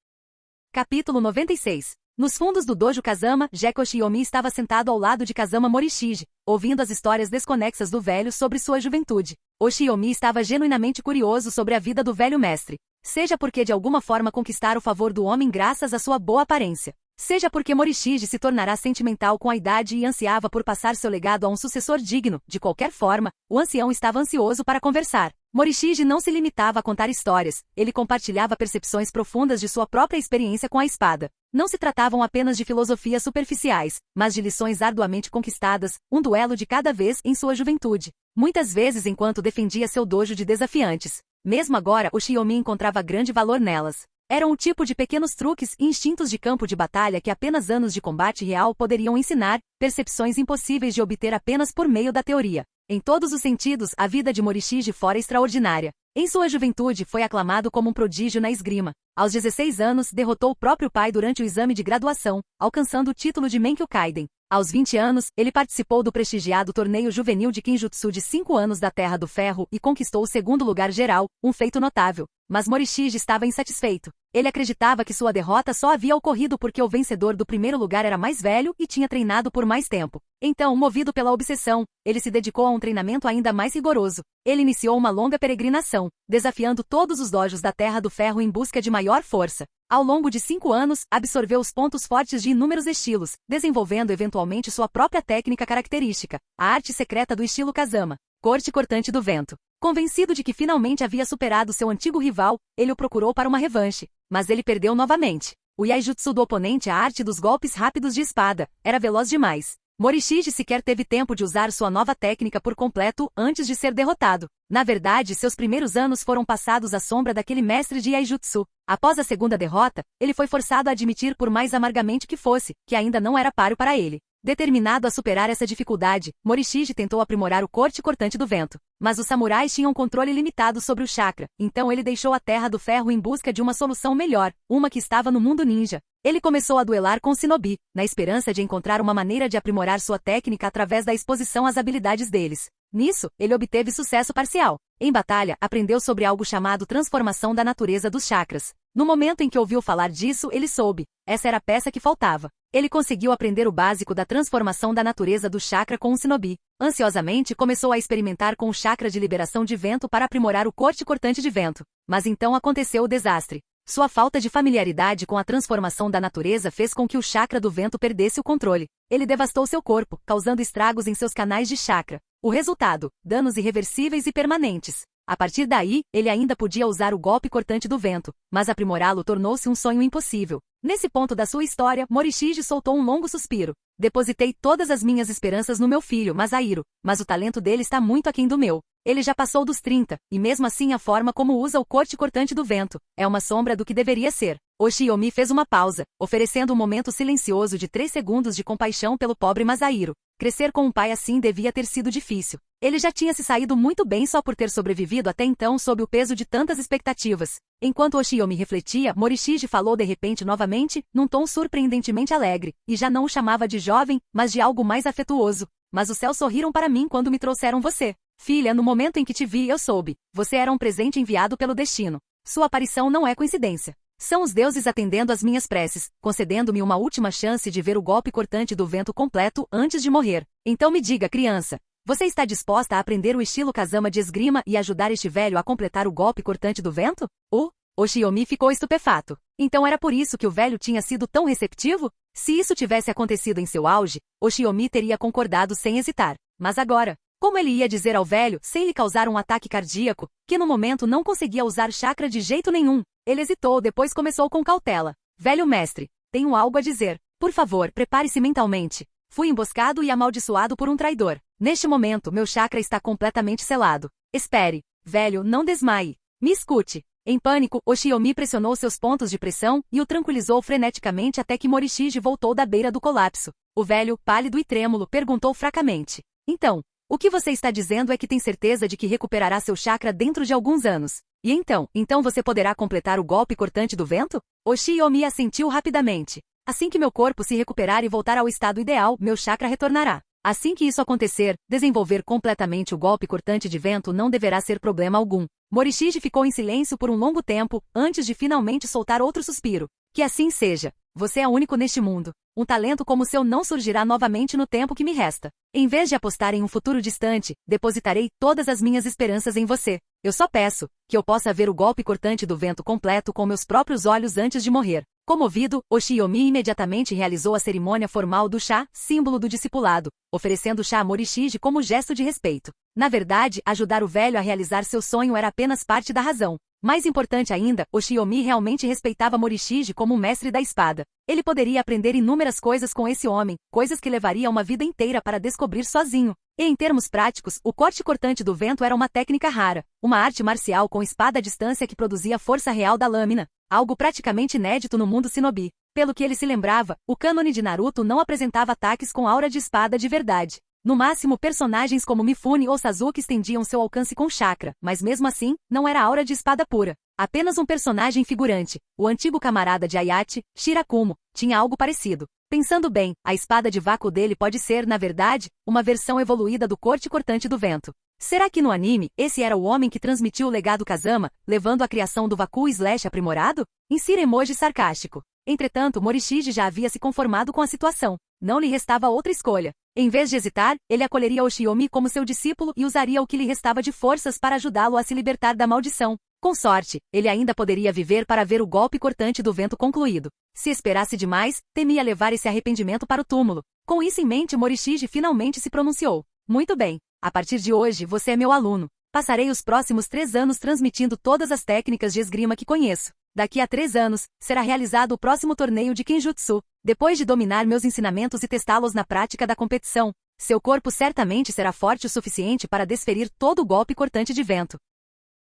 Capítulo 96. Nos fundos do dojo Kazama, Gekko Shiomi estava sentado ao lado de Kazama Morishige, ouvindo as histórias desconexas do velho sobre sua juventude. O Shiomi estava genuinamente curioso sobre a vida do velho mestre. Seja porque de alguma forma conquistar o favor do homem graças à sua boa aparência. Seja porque Morishige se tornará sentimental com a idade e ansiava por passar seu legado a um sucessor digno, de qualquer forma, o ancião estava ansioso para conversar. Morishige não se limitava a contar histórias, ele compartilhava percepções profundas de sua própria experiência com a espada. Não se tratavam apenas de filosofias superficiais, mas de lições arduamente conquistadas, um duelo de cada vez em sua juventude. Muitas vezes enquanto defendia seu dojo de desafiantes. Mesmo agora, o Shiomi encontrava grande valor nelas. Eram o tipo de pequenos truques e instintos de campo de batalha que apenas anos de combate real poderiam ensinar, percepções impossíveis de obter apenas por meio da teoria. Em todos os sentidos, a vida de Morishige fora extraordinária. Em sua juventude foi aclamado como um prodígio na esgrima. Aos 16 anos, derrotou o próprio pai durante o exame de graduação, alcançando o título de Menkyo Kaiden. Aos 20 anos, ele participou do prestigiado torneio juvenil de Kinjutsu de 5 anos da Terra do Ferro e conquistou o segundo lugar geral, um feito notável. Mas Morishige estava insatisfeito. Ele acreditava que sua derrota só havia ocorrido porque o vencedor do primeiro lugar era mais velho e tinha treinado por mais tempo. Então, movido pela obsessão, ele se dedicou a um treinamento ainda mais rigoroso. Ele iniciou uma longa peregrinação, desafiando todos os dojos da Terra do Ferro em busca de maior força. Ao longo de 5 anos, absorveu os pontos fortes de inúmeros estilos, desenvolvendo eventualmente sua própria técnica característica, a arte secreta do estilo Kazama, corte cortante do vento. Convencido de que finalmente havia superado seu antigo rival, ele o procurou para uma revanche, mas ele perdeu novamente. O Yaijutsu do oponente, a arte dos golpes rápidos de espada, era veloz demais. Morishige sequer teve tempo de usar sua nova técnica por completo antes de ser derrotado. Na verdade, seus primeiros anos foram passados à sombra daquele mestre de Yaijutsu. Após a segunda derrota, ele foi forçado a admitir por mais amargamente que fosse, que ainda não era páreo para ele. Determinado a superar essa dificuldade, Morishige tentou aprimorar o corte cortante do vento. Mas os samurais tinham controle limitado sobre o chakra, então ele deixou a Terra do Ferro em busca de uma solução melhor, uma que estava no mundo ninja. Ele começou a duelar com Shinobi, na esperança de encontrar uma maneira de aprimorar sua técnica através da exposição às habilidades deles. Nisso, ele obteve sucesso parcial. Em batalha, aprendeu sobre algo chamado transformação da natureza dos chakras. No momento em que ouviu falar disso, ele soube. Essa era a peça que faltava. Ele conseguiu aprender o básico da transformação da natureza do chakra com um Shinobi. Ansiosamente, começou a experimentar com o chakra de liberação de vento para aprimorar o corte cortante de vento. Mas então aconteceu o desastre. Sua falta de familiaridade com a transformação da natureza fez com que o chakra do vento perdesse o controle. Ele devastou seu corpo, causando estragos em seus canais de chakra. O resultado: danos irreversíveis e permanentes. A partir daí, ele ainda podia usar o golpe cortante do vento, mas aprimorá-lo tornou-se um sonho impossível. Nesse ponto da sua história, Morishige soltou um longo suspiro. Depositei todas as minhas esperanças no meu filho, Masahiro, mas o talento dele está muito aquém do meu. Ele já passou dos 30, e mesmo assim a forma como usa o corte cortante do vento é uma sombra do que deveria ser. O Shiomi fez uma pausa, oferecendo um momento silencioso de 3 segundos de compaixão pelo pobre Masahiro. Crescer com um pai assim devia ter sido difícil. Ele já tinha se saído muito bem só por ter sobrevivido até então sob o peso de tantas expectativas. Enquanto o Shiomi refletia, Morishige falou de repente novamente, num tom surpreendentemente alegre, e já não o chamava de jovem, mas de algo mais afetuoso. Mas os céus sorriram para mim quando me trouxeram você. Filha, no momento em que te vi, eu soube. Você era um presente enviado pelo destino. Sua aparição não é coincidência. São os deuses atendendo às minhas preces, concedendo-me uma última chance de ver o golpe cortante do vento completo antes de morrer. Então me diga, criança, você está disposta a aprender o estilo Kazama de esgrima e ajudar este velho a completar o golpe cortante do vento? O Shiomi ficou estupefato. Então era por isso que o velho tinha sido tão receptivo? Se isso tivesse acontecido em seu auge, o Shiomi teria concordado sem hesitar. Mas agora, como ele ia dizer ao velho, sem lhe causar um ataque cardíaco, que no momento não conseguia usar chakra de jeito nenhum? Ele hesitou, depois começou com cautela. Velho mestre, tenho algo a dizer. Por favor, prepare-se mentalmente. Fui emboscado e amaldiçoado por um traidor. Neste momento, meu chakra está completamente selado. Espere. Velho, não desmaie. Me escute. Em pânico, o Shiomi pressionou seus pontos de pressão e o tranquilizou freneticamente até que Morishige voltou da beira do colapso. O velho, pálido e trêmulo, perguntou fracamente. Então, o que você está dizendo é que tem certeza de que recuperará seu chakra dentro de alguns anos. E então você poderá completar o golpe cortante do vento? O Shiomi assentiu rapidamente. Assim que meu corpo se recuperar e voltar ao estado ideal, meu chakra retornará. Assim que isso acontecer, desenvolver completamente o golpe cortante de vento não deverá ser problema algum. Morishige ficou em silêncio por um longo tempo, antes de finalmente soltar outro suspiro. Que assim seja. Você é único neste mundo. Um talento como o seu não surgirá novamente no tempo que me resta. Em vez de apostar em um futuro distante, depositarei todas as minhas esperanças em você. Eu só peço que eu possa ver o golpe cortante do vento completo com meus próprios olhos antes de morrer. Comovido, Oshiyomi imediatamente realizou a cerimônia formal do chá, símbolo do discipulado, oferecendo o chá a Morishige como gesto de respeito. Na verdade, ajudar o velho a realizar seu sonho era apenas parte da razão. Mais importante ainda, Oshiyomi realmente respeitava Morishige como o mestre da espada. Ele poderia aprender inúmeras coisas com esse homem, coisas que levaria uma vida inteira para descobrir sozinho. E em termos práticos, o corte cortante do vento era uma técnica rara, uma arte marcial com espada à distância que produzia força real da lâmina, algo praticamente inédito no mundo shinobi. Pelo que ele se lembrava, o cânone de Naruto não apresentava ataques com aura de espada de verdade. No máximo, personagens como Mifune ou Sasuke estendiam seu alcance com chakra, mas mesmo assim, não era aura de espada pura. Apenas um personagem figurante, o antigo camarada de Ayachi, Shirakumo, tinha algo parecido. Pensando bem, a espada de vácuo dele pode ser, na verdade, uma versão evoluída do corte cortante do vento. Será que no anime, esse era o homem que transmitiu o legado Kazama, levando à criação do vácuo slash aprimorado? Insira emoji sarcástico. Entretanto, Morishige já havia se conformado com a situação. Não lhe restava outra escolha. Em vez de hesitar, ele acolheria Oshiyomi como seu discípulo e usaria o que lhe restava de forças para ajudá-lo a se libertar da maldição. Com sorte, ele ainda poderia viver para ver o golpe cortante do vento concluído. Se esperasse demais, temia levar esse arrependimento para o túmulo. Com isso em mente, Morishige finalmente se pronunciou. Muito bem. A partir de hoje, você é meu aluno. Passarei os próximos 3 anos transmitindo todas as técnicas de esgrima que conheço. Daqui a 3 anos, será realizado o próximo torneio de Kenjutsu. Depois de dominar meus ensinamentos e testá-los na prática da competição, seu corpo certamente será forte o suficiente para desferir todo o golpe cortante de vento.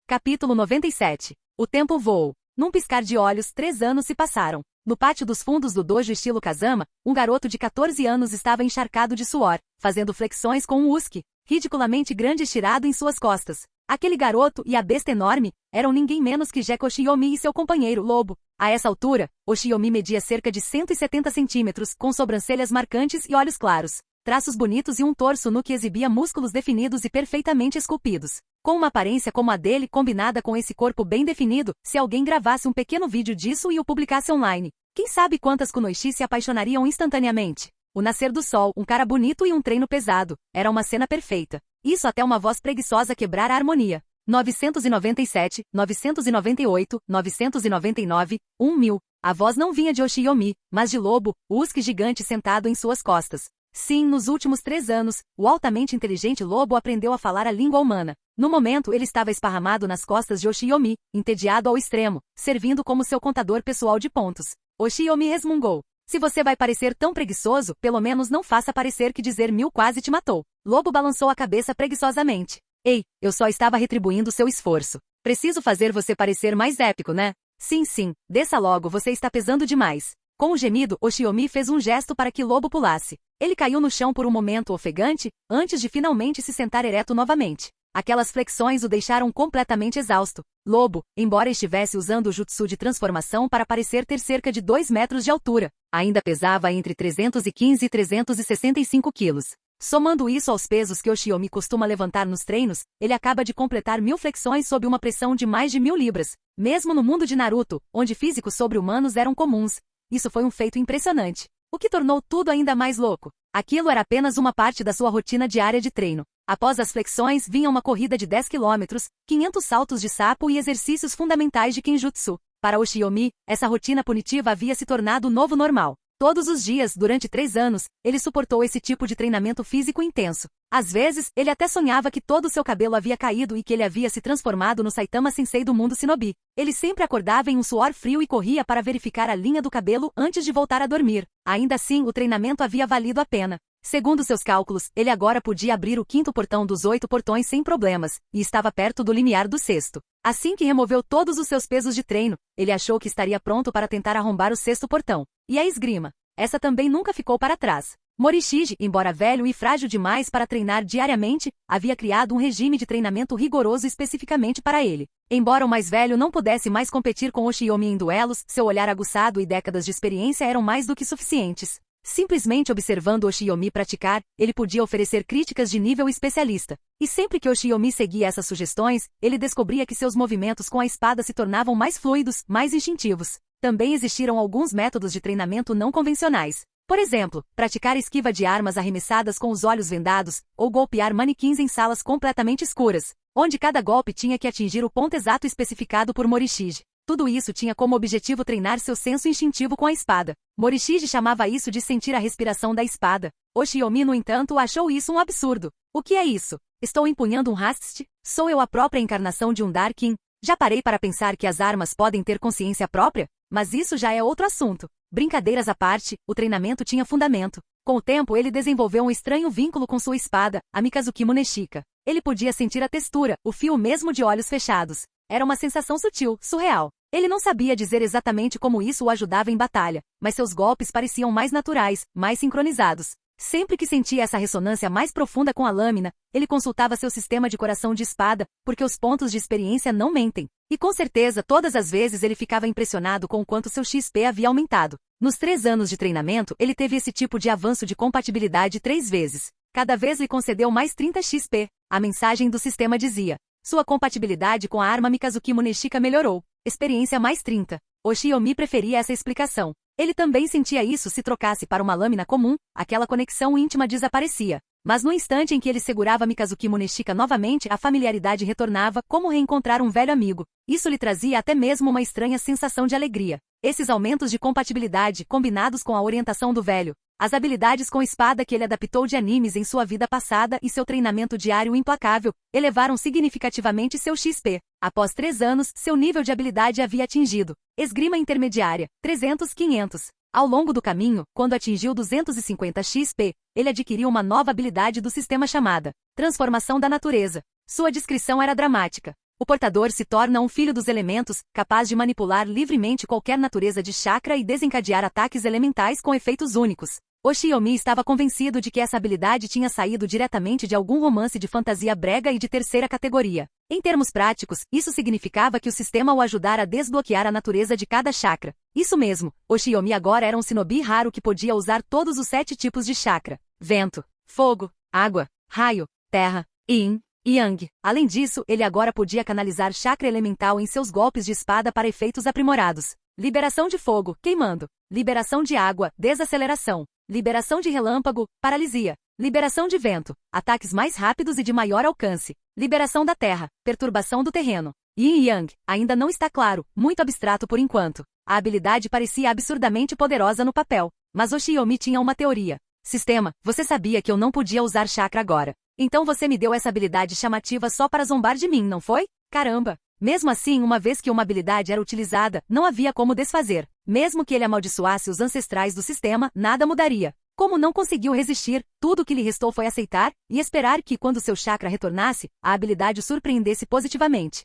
Capítulo 97. O tempo voou. Num piscar de olhos, 3 anos se passaram. No pátio dos fundos do dojo estilo Kazama, um garoto de 14 anos estava encharcado de suor, fazendo flexões com um uke, ridiculamente grande estirado em suas costas. Aquele garoto e a besta enorme eram ninguém menos que Gekko Oshiyomi e seu companheiro, Lobo. A essa altura, Oshiyomi media cerca de 170 centímetros, com sobrancelhas marcantes e olhos claros, traços bonitos e um torso no que exibia músculos definidos e perfeitamente esculpidos. Com uma aparência como a dele combinada com esse corpo bem definido, se alguém gravasse um pequeno vídeo disso e o publicasse online, quem sabe quantas kunoichi se apaixonariam instantaneamente. O nascer do sol, um cara bonito e um treino pesado, era uma cena perfeita. Isso até uma voz preguiçosa quebrar a harmonia. 997, 998, 999, 1000. A voz não vinha de Oshiyomi, mas de Lobo, o husky gigante sentado em suas costas. Sim, nos últimos 3 anos, o altamente inteligente Lobo aprendeu a falar a língua humana. No momento, ele estava esparramado nas costas de Oshiyomi, entediado ao extremo, servindo como seu contador pessoal de pontos. Oshiyomi resmungou. Se você vai parecer tão preguiçoso, pelo menos não faça parecer que dizer 1000 quase te matou. Lobo balançou a cabeça preguiçosamente. Ei, eu só estava retribuindo seu esforço. Preciso fazer você parecer mais épico, né? Sim, desça logo, você está pesando demais. Com um gemido, Oshiyomi fez um gesto para que Lobo pulasse. Ele caiu no chão por um momento ofegante, antes de finalmente se sentar ereto novamente. Aquelas flexões o deixaram completamente exausto. Lobo, embora estivesse usando o jutsu de transformação para parecer ter cerca de 2 metros de altura, ainda pesava entre 315 e 365 quilos. Somando isso aos pesos que Oshiyomi costuma levantar nos treinos, ele acaba de completar 1000 flexões sob uma pressão de mais de 1000 libras. Mesmo no mundo de Naruto, onde físicos sobre-humanos eram comuns, isso foi um feito impressionante. O que tornou tudo ainda mais louco. Aquilo era apenas uma parte da sua rotina diária de treino. Após as flexões vinha uma corrida de 10 quilômetros, 500 saltos de sapo e exercícios fundamentais de Kenjutsu. Para Oshiyomi, essa rotina punitiva havia se tornado o novo normal. Todos os dias, durante 3 anos, ele suportou esse tipo de treinamento físico intenso. Às vezes, ele até sonhava que todo o seu cabelo havia caído e que ele havia se transformado no Saitama Sensei do mundo shinobi. Ele sempre acordava em um suor frio e corria para verificar a linha do cabelo antes de voltar a dormir. Ainda assim, o treinamento havia valido a pena. Segundo seus cálculos, ele agora podia abrir o 5º portão dos 8 portões sem problemas, e estava perto do limiar do 6º. Assim que removeu todos os seus pesos de treino, ele achou que estaria pronto para tentar arrombar o 6º portão. E a esgrima? Essa também nunca ficou para trás. Morishige, embora velho e frágil demais para treinar diariamente, havia criado um regime de treinamento rigoroso especificamente para ele. Embora o mais velho não pudesse mais competir com Oshiyomi em duelos, seu olhar aguçado e décadas de experiência eram mais do que suficientes. Simplesmente observando Oshiyomi praticar, ele podia oferecer críticas de nível especialista. E sempre que Oshiyomi seguia essas sugestões, ele descobria que seus movimentos com a espada se tornavam mais fluidos, mais instintivos. Também existiram alguns métodos de treinamento não convencionais. Por exemplo, praticar esquiva de armas arremessadas com os olhos vendados, ou golpear manequins em salas completamente escuras, onde cada golpe tinha que atingir o ponto exato especificado por Morishige. Tudo isso tinha como objetivo treinar seu senso instintivo com a espada. Morishige chamava isso de sentir a respiração da espada. Oshiyomi, no entanto, achou isso um absurdo. O que é isso? Estou empunhando um hast? Sou eu a própria encarnação de um Darkin? Já parei para pensar que as armas podem ter consciência própria? Mas isso já é outro assunto. Brincadeiras à parte, o treinamento tinha fundamento. Com o tempo ele desenvolveu um estranho vínculo com sua espada, a Mikazuki Muneshika. Ele podia sentir a textura, o fio mesmo de olhos fechados. Era uma sensação sutil, surreal. Ele não sabia dizer exatamente como isso o ajudava em batalha, mas seus golpes pareciam mais naturais, mais sincronizados. Sempre que sentia essa ressonância mais profunda com a lâmina, ele consultava seu sistema de coração de espada, porque os pontos de experiência não mentem. E com certeza todas as vezes ele ficava impressionado com o quanto seu XP havia aumentado. Nos 3 anos de treinamento, ele teve esse tipo de avanço de compatibilidade 3 vezes. Cada vez lhe concedeu mais 30 XP. A mensagem do sistema dizia: sua compatibilidade com a arma Mikazuki Muneshika melhorou. Experiência mais 30. Oshiyomi preferia essa explicação. Ele também sentia isso se trocasse para uma lâmina comum, aquela conexão íntima desaparecia. Mas no instante em que ele segurava Mikazuki Muneshika novamente, a familiaridade retornava, como reencontrar um velho amigo. Isso lhe trazia até mesmo uma estranha sensação de alegria. Esses aumentos de compatibilidade, combinados com a orientação do velho, as habilidades com espada que ele adaptou de animes em sua vida passada e seu treinamento diário implacável, elevaram significativamente seu XP. Após 3 anos, seu nível de habilidade havia atingido esgrima intermediária, 300-500. Ao longo do caminho, quando atingiu 250 XP, ele adquiriu uma nova habilidade do sistema chamada transformação da natureza. Sua descrição era dramática. O portador se torna um filho dos elementos, capaz de manipular livremente qualquer natureza de chakra e desencadear ataques elementais com efeitos únicos. Oshiyomi estava convencido de que essa habilidade tinha saído diretamente de algum romance de fantasia brega e de terceira categoria. Em termos práticos, isso significava que o sistema o ajudara a desbloquear a natureza de cada chakra. Isso mesmo, Oshiyomi agora era um shinobi raro que podia usar todos os 7 tipos de chakra: vento, fogo, água, raio, terra, yin, yang. Além disso, ele agora podia canalizar chakra elemental em seus golpes de espada para efeitos aprimorados. Liberação de fogo, queimando. Liberação de água, desaceleração. Liberação de relâmpago, paralisia. Liberação de vento, ataques mais rápidos e de maior alcance. Liberação da terra, perturbação do terreno. Yin e Yang, ainda não está claro, muito abstrato por enquanto. A habilidade parecia absurdamente poderosa no papel, mas Oshiyomi tinha uma teoria. Sistema, você sabia que eu não podia usar chakra agora. Então você me deu essa habilidade chamativa só para zombar de mim, não foi? Caramba! Mesmo assim, uma vez que uma habilidade era utilizada, não havia como desfazer. Mesmo que ele amaldiçoasse os ancestrais do sistema, nada mudaria. Como não conseguiu resistir, tudo o que lhe restou foi aceitar e esperar que, quando seu chakra retornasse, a habilidade o surpreendesse positivamente.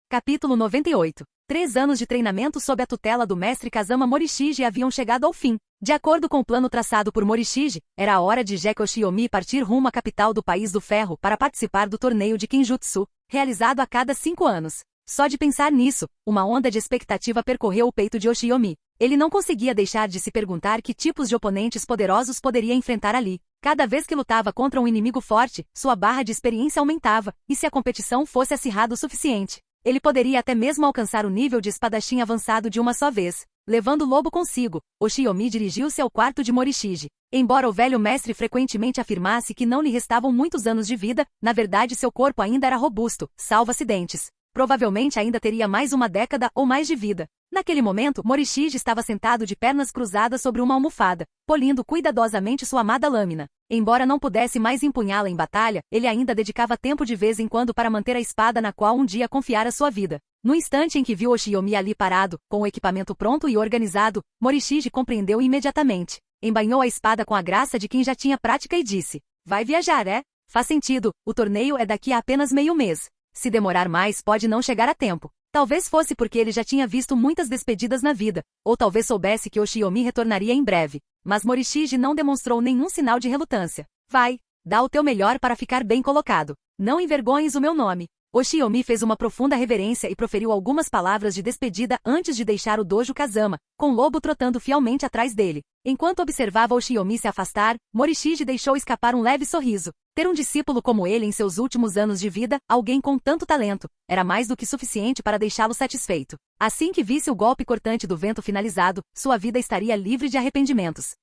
Capítulo 98. 3 anos de treinamento sob a tutela do mestre Kazama Morishige haviam chegado ao fim. De acordo com o plano traçado por Morishige, era a hora de Jeki Oshiyomi partir rumo à capital do País do Ferro para participar do torneio de Kinjutsu, realizado a cada 5 anos. Só de pensar nisso, uma onda de expectativa percorreu o peito de Oshiyomi. Ele não conseguia deixar de se perguntar que tipos de oponentes poderosos poderia enfrentar ali. Cada vez que lutava contra um inimigo forte, sua barra de experiência aumentava, e se a competição fosse acirrada o suficiente, ele poderia até mesmo alcançar o nível de espadachim avançado de uma só vez. Levando o lobo consigo, Oshiyomi dirigiu-se ao quarto de Morishige. Embora o velho mestre frequentemente afirmasse que não lhe restavam muitos anos de vida, na verdade seu corpo ainda era robusto, salvo acidentes. Provavelmente ainda teria mais uma década ou mais de vida. Naquele momento, Morishige estava sentado de pernas cruzadas sobre uma almofada, polindo cuidadosamente sua amada lâmina. Embora não pudesse mais empunhá-la em batalha, ele ainda dedicava tempo de vez em quando para manter a espada na qual um dia confiara sua vida. No instante em que viu Oshiyomi ali parado, com o equipamento pronto e organizado, Morishige compreendeu imediatamente. Embainhou a espada com a graça de quem já tinha prática e disse: vai viajar, é? Faz sentido, o torneio é daqui a apenas meio mês. Se demorar mais pode não chegar a tempo. Talvez fosse porque ele já tinha visto muitas despedidas na vida, ou talvez soubesse que Oshiyomi retornaria em breve. Mas Morishige não demonstrou nenhum sinal de relutância. Vai, dá o teu melhor para ficar bem colocado. Não envergonhes o meu nome. Oshiomi fez uma profunda reverência e proferiu algumas palavras de despedida antes de deixar o dojo Kazama, com Lobo trotando fielmente atrás dele. Enquanto observava Oshiomi se afastar, Morishige deixou escapar um leve sorriso. Ter um discípulo como ele em seus últimos anos de vida, alguém com tanto talento, era mais do que suficiente para deixá-lo satisfeito. Assim que visse o golpe cortante do vento finalizado, sua vida estaria livre de arrependimentos.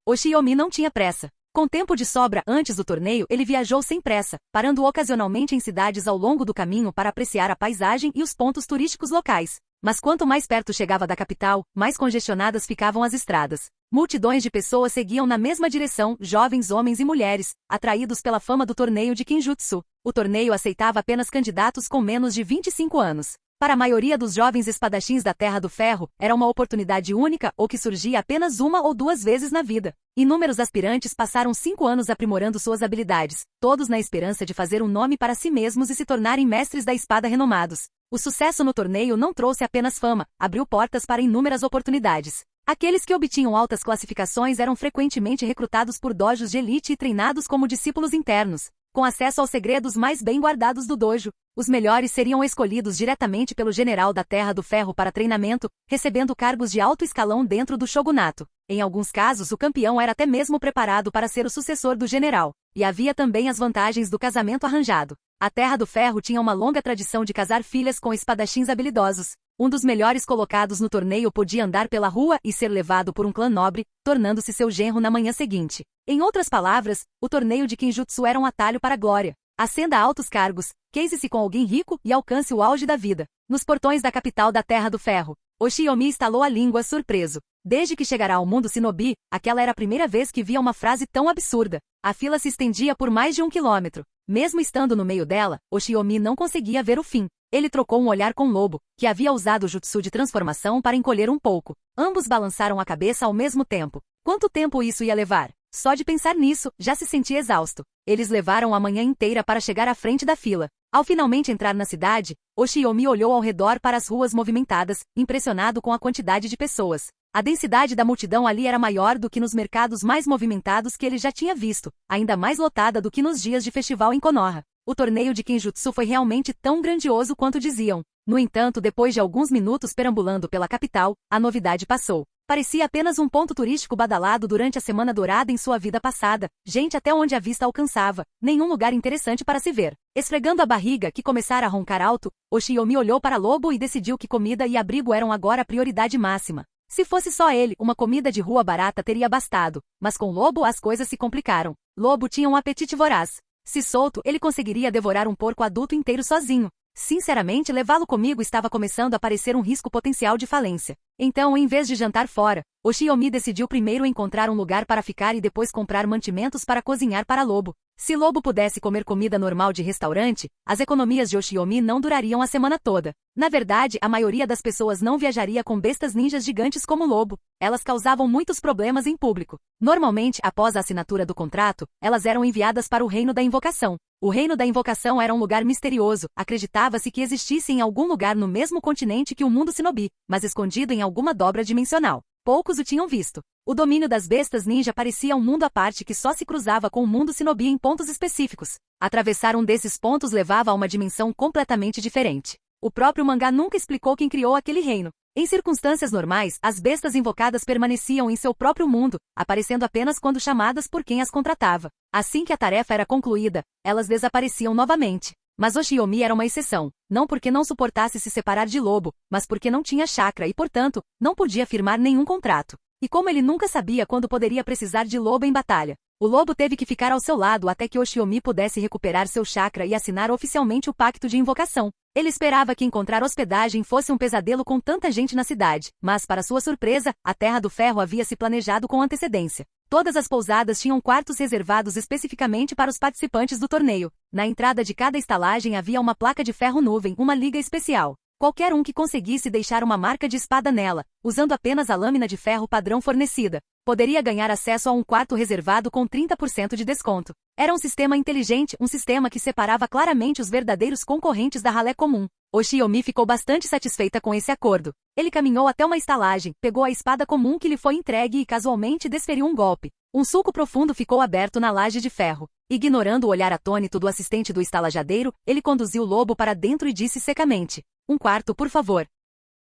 Oshiomi não tinha pressa. Com tempo de sobra antes do torneio, ele viajou sem pressa, parando ocasionalmente em cidades ao longo do caminho para apreciar a paisagem e os pontos turísticos locais. Mas quanto mais perto chegava da capital, mais congestionadas ficavam as estradas. Multidões de pessoas seguiam na mesma direção, jovens homens e mulheres, atraídos pela fama do torneio de Kinjutsu. O torneio aceitava apenas candidatos com menos de 25 anos. Para a maioria dos jovens espadachins da Terra do Ferro, era uma oportunidade única ou que surgia apenas uma ou duas vezes na vida. Inúmeros aspirantes passaram 5 anos aprimorando suas habilidades, todos na esperança de fazer um nome para si mesmos e se tornarem mestres da espada renomados. O sucesso no torneio não trouxe apenas fama, abriu portas para inúmeras oportunidades. Aqueles que obtinham altas classificações eram frequentemente recrutados por dojos de elite e treinados como discípulos internos, com acesso aos segredos mais bem guardados do dojo. Os melhores seriam escolhidos diretamente pelo general da Terra do Ferro para treinamento, recebendo cargos de alto escalão dentro do shogunato. Em alguns casos, o campeão era até mesmo preparado para ser o sucessor do general. E havia também as vantagens do casamento arranjado. A Terra do Ferro tinha uma longa tradição de casar filhas com espadachins habilidosos. Um dos melhores colocados no torneio podia andar pela rua e ser levado por um clã nobre, tornando-se seu genro na manhã seguinte. Em outras palavras, o torneio de Kinjutsu era um atalho para a glória. Ascenda a altos cargos, case-se com alguém rico e alcance o auge da vida. Nos portões da capital da Terra do Ferro, Oshiomi estalou a língua surpreso. Desde que chegará ao mundo Shinobi, aquela era a primeira vez que via uma frase tão absurda. A fila se estendia por mais de 1 quilômetro. Mesmo estando no meio dela, Oshiomi não conseguia ver o fim. Ele trocou um olhar com Lobo, que havia usado o jutsu de transformação para encolher um pouco. Ambos balançaram a cabeça ao mesmo tempo. Quanto tempo isso ia levar? Só de pensar nisso, já se sentia exausto. Eles levaram a manhã inteira para chegar à frente da fila. Ao finalmente entrar na cidade, Oshiomi olhou ao redor para as ruas movimentadas, impressionado com a quantidade de pessoas. A densidade da multidão ali era maior do que nos mercados mais movimentados que ele já tinha visto, ainda mais lotada do que nos dias de festival em Konoha. O torneio de Kinjutsu foi realmente tão grandioso quanto diziam. No entanto, depois de alguns minutos perambulando pela capital, a novidade passou. Parecia apenas um ponto turístico badalado durante a Semana Dourada em sua vida passada, gente até onde a vista alcançava, nenhum lugar interessante para se ver. Esfregando a barriga, que começara a roncar alto, Oshiomi olhou para Lobo e decidiu que comida e abrigo eram agora a prioridade máxima. Se fosse só ele, uma comida de rua barata teria bastado, mas com Lobo as coisas se complicaram. Lobo tinha um apetite voraz. Se solto, ele conseguiria devorar um porco adulto inteiro sozinho. Sinceramente, levá-lo comigo estava começando a parecer um risco potencial de falência. Então, em vez de jantar fora, Oshiomi decidiu primeiro encontrar um lugar para ficar e depois comprar mantimentos para cozinhar para Lobo. Se Lobo pudesse comer comida normal de restaurante, as economias de Oshiomi não durariam a semana toda. Na verdade, a maioria das pessoas não viajaria com bestas ninjas gigantes como Lobo. Elas causavam muitos problemas em público. Normalmente, após a assinatura do contrato, elas eram enviadas para o Reino da Invocação. O Reino da Invocação era um lugar misterioso, acreditava-se que existisse em algum lugar no mesmo continente que o mundo Shinobi, mas escondido em alguma dobra dimensional. Poucos o tinham visto. O domínio das bestas ninja parecia um mundo à parte que só se cruzava com o mundo Shinobi em pontos específicos. Atravessar um desses pontos levava a uma dimensão completamente diferente. O próprio mangá nunca explicou quem criou aquele reino. Em circunstâncias normais, as bestas invocadas permaneciam em seu próprio mundo, aparecendo apenas quando chamadas por quem as contratava. Assim que a tarefa era concluída, elas desapareciam novamente. Mas Oshiomi era uma exceção, não porque não suportasse se separar de Lobo, mas porque não tinha chakra e, portanto, não podia firmar nenhum contrato. E como ele nunca sabia quando poderia precisar de Lobo em batalha, o Lobo teve que ficar ao seu lado até que Oshiomi pudesse recuperar seu chakra e assinar oficialmente o pacto de invocação. Ele esperava que encontrar hospedagem fosse um pesadelo com tanta gente na cidade, mas, para sua surpresa, a Terra do Ferro havia se planejado com antecedência. Todas as pousadas tinham quartos reservados especificamente para os participantes do torneio. Na entrada de cada estalagem havia uma placa de ferro nuvem, uma liga especial. Qualquer um que conseguisse deixar uma marca de espada nela, usando apenas a lâmina de ferro padrão fornecida, poderia ganhar acesso a um quarto reservado com 30% de desconto. Era um sistema inteligente, um sistema que separava claramente os verdadeiros concorrentes da ralé comum. Oshiomi ficou bastante satisfeita com esse acordo. Ele caminhou até uma estalagem, pegou a espada comum que lhe foi entregue e casualmente desferiu um golpe. Um sulco profundo ficou aberto na laje de ferro. Ignorando o olhar atônito do assistente do estalajadeiro, ele conduziu o lobo para dentro e disse secamente: "Um quarto, por favor."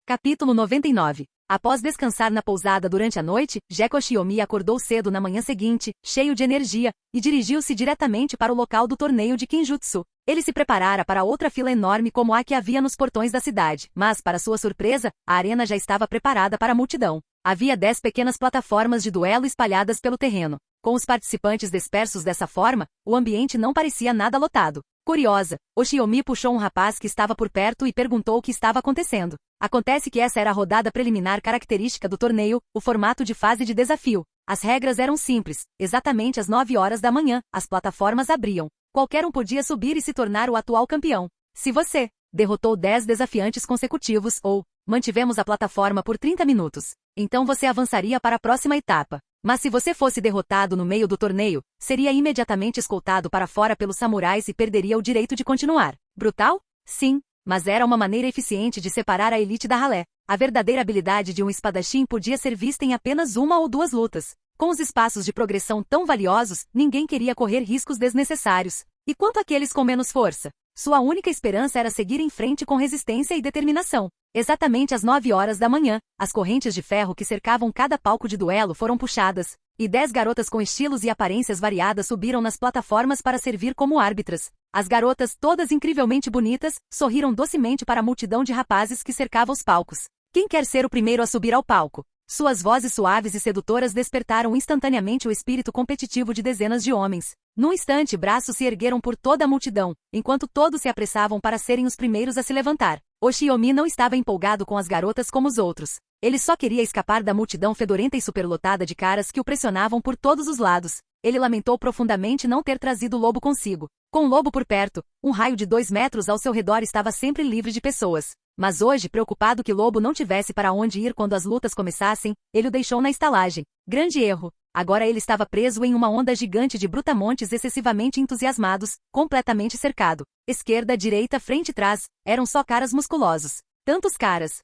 Capítulo 99. Após descansar na pousada durante a noite, Jeko Oshiomi acordou cedo na manhã seguinte, cheio de energia, e dirigiu-se diretamente para o local do torneio de Kinjutsu. Ele se preparara para outra fila enorme como a que havia nos portões da cidade, mas, para sua surpresa, a arena já estava preparada para a multidão. Havia 10 pequenas plataformas de duelo espalhadas pelo terreno. Com os participantes dispersos dessa forma, o ambiente não parecia nada lotado. Curiosa, Oshiomi puxou um rapaz que estava por perto e perguntou o que estava acontecendo. Acontece que essa era a rodada preliminar característica do torneio, o formato de fase de desafio. As regras eram simples. Exatamente às 9 horas da manhã, as plataformas abriam. Qualquer um podia subir e se tornar o atual campeão. Se você derrotou 10 desafiantes consecutivos ou mantivemos a plataforma por 30 minutos, então você avançaria para a próxima etapa. Mas se você fosse derrotado no meio do torneio, seria imediatamente escoltado para fora pelos samurais e perderia o direito de continuar. Brutal? Sim, mas era uma maneira eficiente de separar a elite da ralé. A verdadeira habilidade de um espadachim podia ser vista em apenas uma ou duas lutas. Com os espaços de progressão tão valiosos, ninguém queria correr riscos desnecessários. E quanto àqueles com menos força? Sua única esperança era seguir em frente com resistência e determinação. Exatamente às 9 horas da manhã, as correntes de ferro que cercavam cada palco de duelo foram puxadas, e 10 garotas com estilos e aparências variadas subiram nas plataformas para servir como árbitras. As garotas, todas incrivelmente bonitas, sorriram docemente para a multidão de rapazes que cercava os palcos. Quem quer ser o primeiro a subir ao palco? Suas vozes suaves e sedutoras despertaram instantaneamente o espírito competitivo de dezenas de homens. Num instante, braços se ergueram por toda a multidão, enquanto todos se apressavam para serem os primeiros a se levantar. Oshiomi não estava empolgado com as garotas como os outros. Ele só queria escapar da multidão fedorenta e superlotada de caras que o pressionavam por todos os lados. Ele lamentou profundamente não ter trazido o lobo consigo. Com o lobo por perto, um raio de 2 metros ao seu redor estava sempre livre de pessoas. Mas hoje, preocupado que Lobo não tivesse para onde ir quando as lutas começassem, ele o deixou na estalagem. Grande erro. Agora ele estava preso em uma onda gigante de brutamontes excessivamente entusiasmados, completamente cercado. Esquerda, direita, frente e trás, eram só caras musculosos. Tantos caras.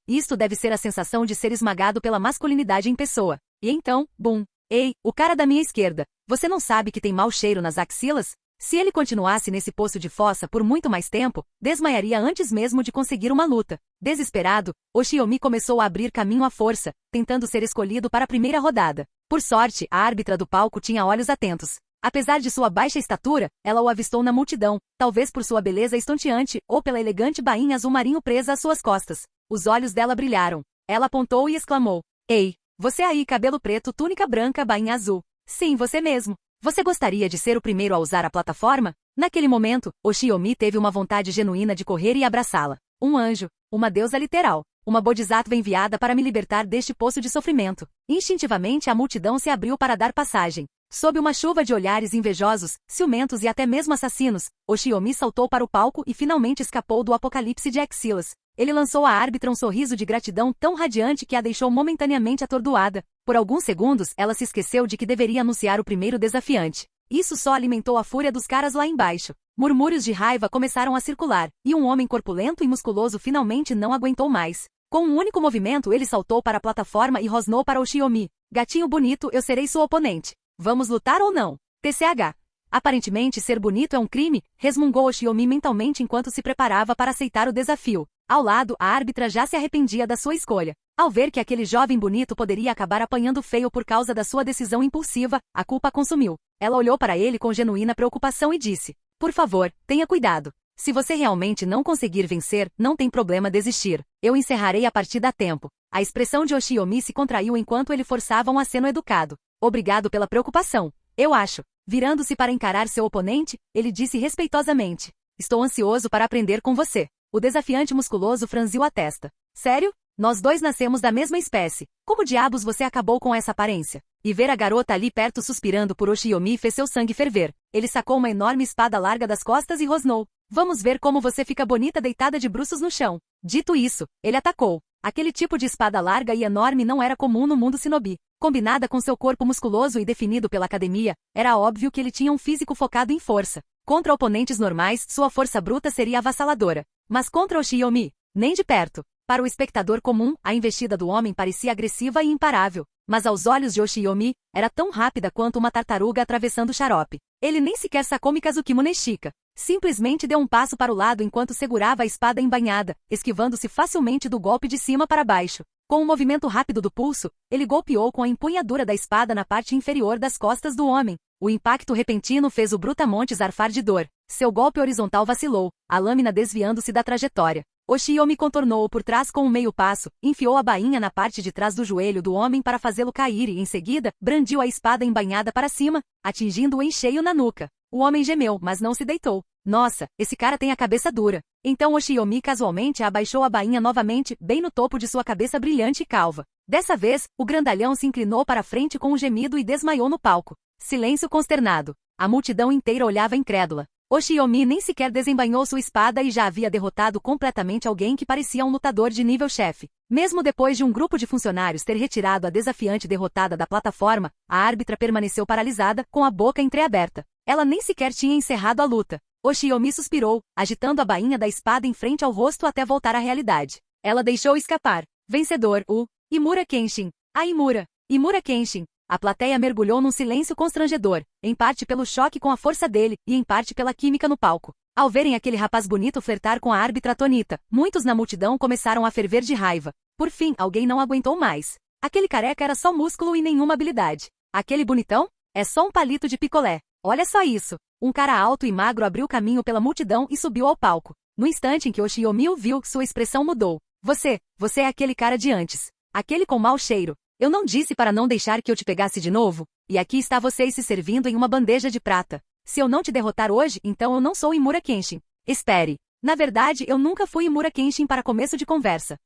Isto deve ser a sensação de ser esmagado pela masculinidade em pessoa. E então, bum. Ei, o cara da minha esquerda, você não sabe que tem mau cheiro nas axilas? Se ele continuasse nesse poço de fossa por muito mais tempo, desmaiaria antes mesmo de conseguir uma luta. Desesperado, Oshiomi começou a abrir caminho à força, tentando ser escolhido para a primeira rodada. Por sorte, a árbitra do palco tinha olhos atentos. Apesar de sua baixa estatura, ela o avistou na multidão, talvez por sua beleza estonteante ou pela elegante bainha azul marinho presa às suas costas. Os olhos dela brilharam. Ela apontou e exclamou: "Ei, você aí, cabelo preto, túnica branca, bainha azul. Sim, você mesmo. Você gostaria de ser o primeiro a usar a plataforma?" Naquele momento, Oshiomi teve uma vontade genuína de correr e abraçá-la. Um anjo, uma deusa literal, uma bodhisattva enviada para me libertar deste poço de sofrimento. Instintivamente a multidão se abriu para dar passagem. Sob uma chuva de olhares invejosos, ciumentos e até mesmo assassinos, Oshiomi saltou para o palco e finalmente escapou do apocalipse de axilas. Ele lançou à árbitra um sorriso de gratidão tão radiante que a deixou momentaneamente atordoada. Por alguns segundos, ela se esqueceu de que deveria anunciar o primeiro desafiante. Isso só alimentou a fúria dos caras lá embaixo. Murmúrios de raiva começaram a circular, e um homem corpulento e musculoso finalmente não aguentou mais. Com um único movimento, ele saltou para a plataforma e rosnou para Oshiomi: "Gatinho bonito, eu serei sua oponente. Vamos lutar ou não?" TCH. Aparentemente ser bonito é um crime, resmungou Oshiomi mentalmente enquanto se preparava para aceitar o desafio. Ao lado, a árbitra já se arrependia da sua escolha. Ao ver que aquele jovem bonito poderia acabar apanhando feio por causa da sua decisão impulsiva, a culpa a consumiu. Ela olhou para ele com genuína preocupação e disse: "Por favor, tenha cuidado. Se você realmente não conseguir vencer, não tem problema desistir. Eu encerrarei a partida a tempo." A expressão de Oshiomi se contraiu enquanto ele forçava um aceno educado. "Obrigado pela preocupação. Eu acho." Virando-se para encarar seu oponente, ele disse respeitosamente: "Estou ansioso para aprender com você." O desafiante musculoso franziu a testa. "Sério? Nós dois nascemos da mesma espécie. Como diabos você acabou com essa aparência?" E ver a garota ali perto suspirando por Oshiomi fez seu sangue ferver. Ele sacou uma enorme espada larga das costas e rosnou: "Vamos ver como você fica bonita deitada de bruços no chão." Dito isso, ele atacou. Aquele tipo de espada larga e enorme não era comum no mundo shinobi. Combinada com seu corpo musculoso e definido pela academia, era óbvio que ele tinha um físico focado em força. Contra oponentes normais, sua força bruta seria avassaladora. Mas contra Oshiyomi, nem de perto. Para o espectador comum, a investida do homem parecia agressiva e imparável. Mas aos olhos de Oshiyomi, era tão rápida quanto uma tartaruga atravessando o xarope. Ele nem sequer sacou Mikazuki Muneshika. Simplesmente deu um passo para o lado enquanto segurava a espada embainhada, esquivando-se facilmente do golpe de cima para baixo. Com um movimento rápido do pulso, ele golpeou com a empunhadura da espada na parte inferior das costas do homem. O impacto repentino fez o brutamontes arfar de dor. Seu golpe horizontal vacilou, a lâmina desviando-se da trajetória. Oshiyomi contornou-o por trás com um meio passo, enfiou a bainha na parte de trás do joelho do homem para fazê-lo cair e, em seguida, brandiu a espada embainhada para cima, atingindo-o em cheio na nuca. O homem gemeu, mas não se deitou. Nossa, esse cara tem a cabeça dura. Então Oshiyomi casualmente abaixou a bainha novamente, bem no topo de sua cabeça brilhante e calva. Dessa vez, o grandalhão se inclinou para frente com um gemido e desmaiou no palco. Silêncio consternado. A multidão inteira olhava incrédula. Oshiyomi nem sequer desembainhou sua espada e já havia derrotado completamente alguém que parecia um lutador de nível chefe. Mesmo depois de um grupo de funcionários ter retirado a desafiante derrotada da plataforma, a árbitra permaneceu paralisada, com a boca entreaberta. Ela nem sequer tinha encerrado a luta. Oshiyomi suspirou, agitando a bainha da espada em frente ao rosto até voltar à realidade. Ela deixou escapar. Vencedor, o Imura Kenshin. A Imura. Imura Kenshin. A plateia mergulhou num silêncio constrangedor, em parte pelo choque com a força dele, e em parte pela química no palco. Ao verem aquele rapaz bonito flertar com a árbitra atonita, muitos na multidão começaram a ferver de raiva. Por fim, alguém não aguentou mais. Aquele careca era só músculo e nenhuma habilidade. Aquele bonitão? É só um palito de picolé. Olha só isso. Um cara alto e magro abriu caminho pela multidão e subiu ao palco. No instante em que Oshiyomi o viu, sua expressão mudou. Você é aquele cara de antes. Aquele com mau cheiro. Eu não disse para não deixar que eu te pegasse de novo? E aqui está você se servindo em uma bandeja de prata. Se eu não te derrotar hoje, então eu não sou Imura Kenshin. Espere. Na verdade, eu nunca fui Imura Kenshin para começo de conversa.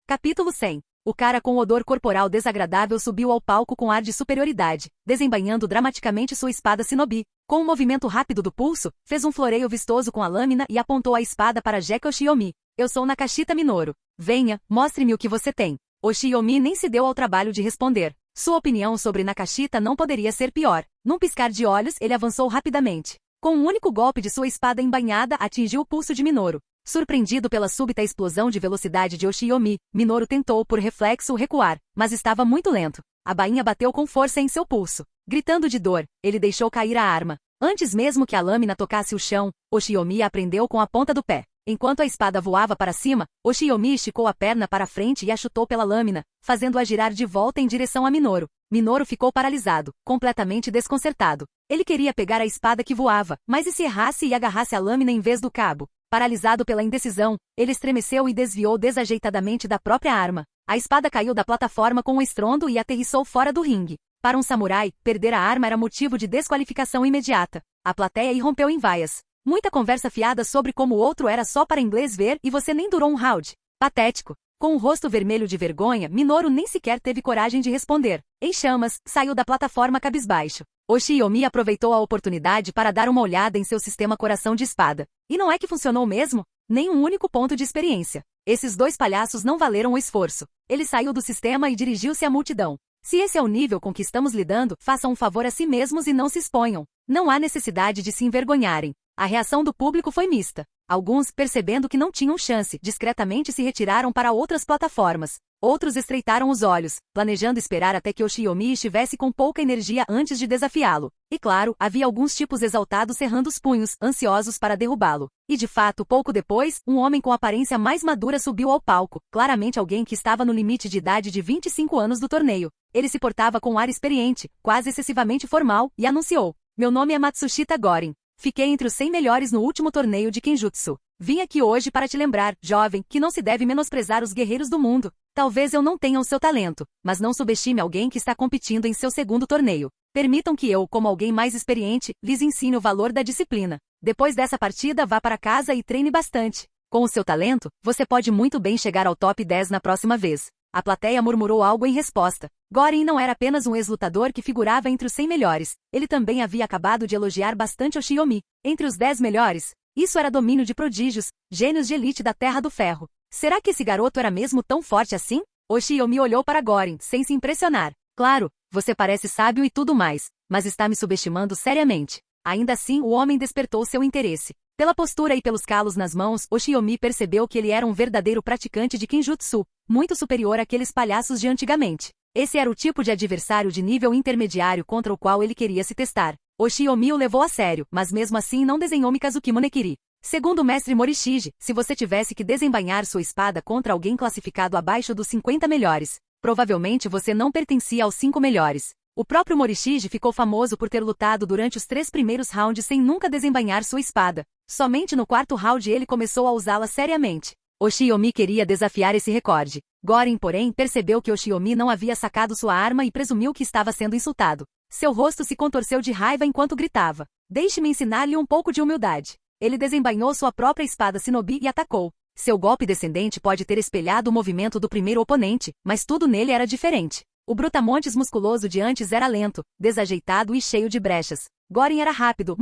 Capítulo 100. O cara com odor corporal desagradável subiu ao palco com ar de superioridade, desembainhando dramaticamente sua espada shinobi. Com um movimento rápido do pulso, fez um floreio vistoso com a lâmina e apontou a espada para Jeka Oshiyomi. Eu sou Nakashita Minoru. Venha, mostre-me o que você tem. Oshiyomi nem se deu ao trabalho de responder. Sua opinião sobre Nakashita não poderia ser pior. Num piscar de olhos, ele avançou rapidamente. Com um único golpe de sua espada embainhada, atingiu o pulso de Minoru. Surpreendido pela súbita explosão de velocidade de Oshiyomi, Minoru tentou por reflexo recuar, mas estava muito lento. A bainha bateu com força em seu pulso. Gritando de dor, ele deixou cair a arma. Antes mesmo que a lâmina tocasse o chão, Oshiyomi a prendeu com a ponta do pé. Enquanto a espada voava para cima, Oshiyomi esticou a perna para frente e a chutou pela lâmina, fazendo-a girar de volta em direção a Minoru. Minoru ficou paralisado, completamente desconcertado. Ele queria pegar a espada que voava, mas e se errasse e agarrasse a lâmina em vez do cabo? Paralisado pela indecisão, ele estremeceu e desviou desajeitadamente da própria arma. A espada caiu da plataforma com um estrondo e aterrissou fora do ringue. Para um samurai, perder a arma era motivo de desqualificação imediata. A plateia irrompeu em vaias. Muita conversa fiada sobre como o outro era só para inglês ver e você nem durou um round. Patético. Com o rosto vermelho de vergonha, Minoru nem sequer teve coragem de responder. Em chamas, saiu da plataforma cabisbaixo. Oshiyomi aproveitou a oportunidade para dar uma olhada em seu sistema coração de espada. E não é que funcionou mesmo? Nem um único ponto de experiência. Esses dois palhaços não valeram o esforço. Ele saiu do sistema e dirigiu-se à multidão. Se esse é o nível com que estamos lidando, façam um favor a si mesmos e não se exponham. Não há necessidade de se envergonharem. A reação do público foi mista. Alguns, percebendo que não tinham chance, discretamente se retiraram para outras plataformas. Outros estreitaram os olhos, planejando esperar até que Oshiyomi estivesse com pouca energia antes de desafiá-lo. E claro, havia alguns tipos exaltados cerrando os punhos, ansiosos para derrubá-lo. E de fato, pouco depois, um homem com aparência mais madura subiu ao palco, claramente alguém que estava no limite de idade de 25 anos do torneio. Ele se portava com um ar experiente, quase excessivamente formal, e anunciou: "Meu nome é Matsushita Gorin. Fiquei entre os 100 melhores no último torneio de Kenjutsu. Vim aqui hoje para te lembrar, jovem, que não se deve menosprezar os guerreiros do mundo. Talvez eu não tenha o seu talento, mas não subestime alguém que está competindo em seu segundo torneio. Permitam que eu, como alguém mais experiente, lhes ensine o valor da disciplina. Depois dessa partida, vá para casa e treine bastante. Com o seu talento, você pode muito bem chegar ao top 10 na próxima vez." A plateia murmurou algo em resposta. Gorin não era apenas um ex-lutador que figurava entre os 100 melhores. Ele também havia acabado de elogiar bastante Oshiyomi. Entre os 10 melhores? Isso era domínio de prodígios, gênios de elite da Terra do Ferro. Será que esse garoto era mesmo tão forte assim? Oshiyomi olhou para Gorin, sem se impressionar. Claro, você parece sábio e tudo mais, mas está me subestimando seriamente. Ainda assim, o homem despertou seu interesse. Pela postura e pelos calos nas mãos, Oshiyomi percebeu que ele era um verdadeiro praticante de Kinjutsu, muito superior àqueles palhaços de antigamente. Esse era o tipo de adversário de nível intermediário contra o qual ele queria se testar. Oshiyomi o levou a sério, mas mesmo assim não desenhou Mikazuki Monekiri. Segundo o mestre Morishige, se você tivesse que desembainhar sua espada contra alguém classificado abaixo dos 50 melhores, provavelmente você não pertencia aos 5 melhores. O próprio Morishige ficou famoso por ter lutado durante os 3 primeiros rounds sem nunca desembainhar sua espada. Somente no 4º round ele começou a usá-la seriamente. Oshiyomi queria desafiar esse recorde. Gorin, porém, percebeu que Oshiyomi não havia sacado sua arma e presumiu que estava sendo insultado. Seu rosto se contorceu de raiva enquanto gritava. Deixe-me ensinar-lhe um pouco de humildade. Ele desembainhou sua própria espada shinobi e atacou. Seu golpe descendente pode ter espelhado o movimento do primeiro oponente, mas tudo nele era diferente. O brutamontes musculoso de antes era lento, desajeitado e cheio de brechas. Gorin era rápido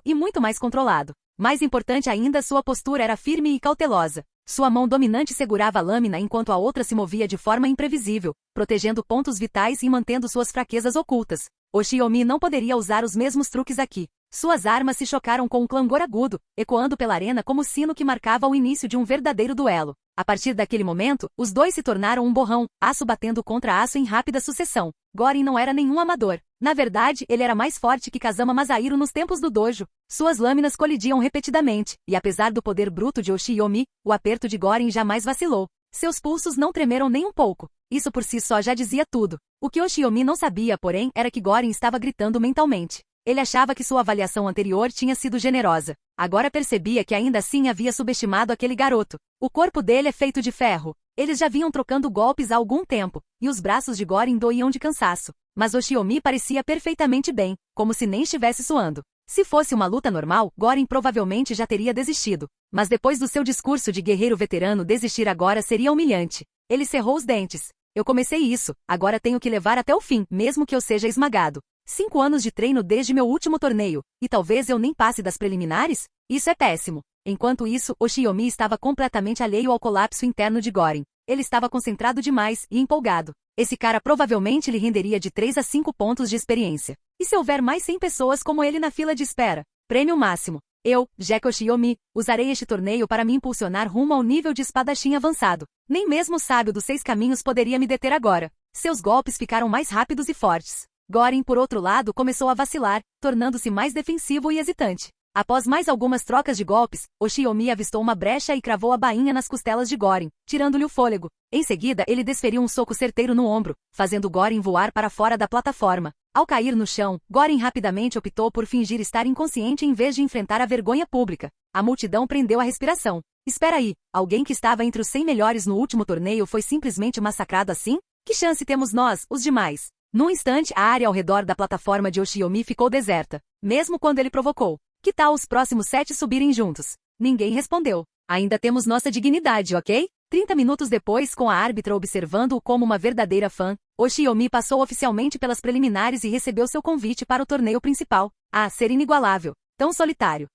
e muito mais controlado. Mais importante ainda, sua postura era firme e cautelosa. Sua mão dominante segurava a lâmina enquanto a outra se movia de forma imprevisível, protegendo pontos vitais e mantendo suas fraquezas ocultas. Oshiyomi não poderia usar os mesmos truques aqui. Suas armas se chocaram com um clangor agudo, ecoando pela arena como sino que marcava o início de um verdadeiro duelo. A partir daquele momento, os dois se tornaram um borrão, aço batendo contra aço em rápida sucessão. Gorin não era nenhum amador. Na verdade, ele era mais forte que Kazama Masahiro nos tempos do dojo. Suas lâminas colidiam repetidamente, e apesar do poder bruto de Oshiyomi, o aperto de Gorin jamais vacilou. Seus pulsos não tremeram nem um pouco. Isso por si só já dizia tudo. O que Oshiyomi não sabia, porém, era que Gorin estava gritando mentalmente. Ele achava que sua avaliação anterior tinha sido generosa. Agora percebia que ainda assim havia subestimado aquele garoto. O corpo dele é feito de ferro. Eles já vinham trocando golpes há algum tempo, e os braços de Gorin doíam de cansaço. Mas Oshiyomi parecia perfeitamente bem, como se nem estivesse suando. Se fosse uma luta normal, Gorin provavelmente já teria desistido. Mas depois do seu discurso de guerreiro veterano, desistir agora seria humilhante. Ele cerrou os dentes. Eu comecei isso, agora tenho que levar até o fim, mesmo que eu seja esmagado. 5 anos de treino desde meu último torneio, e talvez eu nem passe das preliminares? Isso é péssimo. Enquanto isso, Oshiyomi estava completamente alheio ao colapso interno de Gorin. Ele estava concentrado demais e empolgado. Esse cara provavelmente lhe renderia de 3 a 5 pontos de experiência. E se houver mais 100 pessoas como ele na fila de espera? Prêmio máximo. Eu, Jack Oshiyomi, usarei este torneio para me impulsionar rumo ao nível de espadachim avançado. Nem mesmo o sábio dos 6 caminhos poderia me deter agora. Seus golpes ficaram mais rápidos e fortes. Gorin, por outro lado, começou a vacilar, tornando-se mais defensivo e hesitante. Após mais algumas trocas de golpes, Oshiyomi avistou uma brecha e cravou a bainha nas costelas de Gorin, tirando-lhe o fôlego. Em seguida, ele desferiu um soco certeiro no ombro, fazendo Gorin voar para fora da plataforma. Ao cair no chão, Gorin rapidamente optou por fingir estar inconsciente em vez de enfrentar a vergonha pública. A multidão prendeu a respiração. Espera aí, alguém que estava entre os 100 melhores no último torneio foi simplesmente massacrado assim? Que chance temos nós, os demais? Num instante, a área ao redor da plataforma de Oshiyomi ficou deserta, mesmo quando ele provocou. Que tal os próximos 7 subirem juntos? Ninguém respondeu. Ainda temos nossa dignidade, ok? 30 minutos depois, com a árbitra observando-o como uma verdadeira fã, Oshiyomi passou oficialmente pelas preliminares e recebeu seu convite para o torneio principal. Ah, ser inigualável. Tão solitário.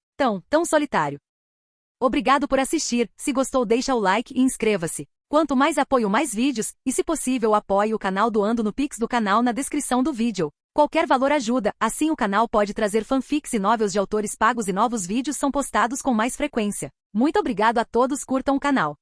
Tão solitário. Obrigado por assistir. Se gostou, deixa o like e inscreva-se. Quanto mais apoio, mais vídeos, e se possível apoie o canal doando no Pix do canal na descrição do vídeo. Qualquer valor ajuda, assim o canal pode trazer fanfics e novels de autores pagos e novos vídeos são postados com mais frequência. Muito obrigado a todos, curtam o canal.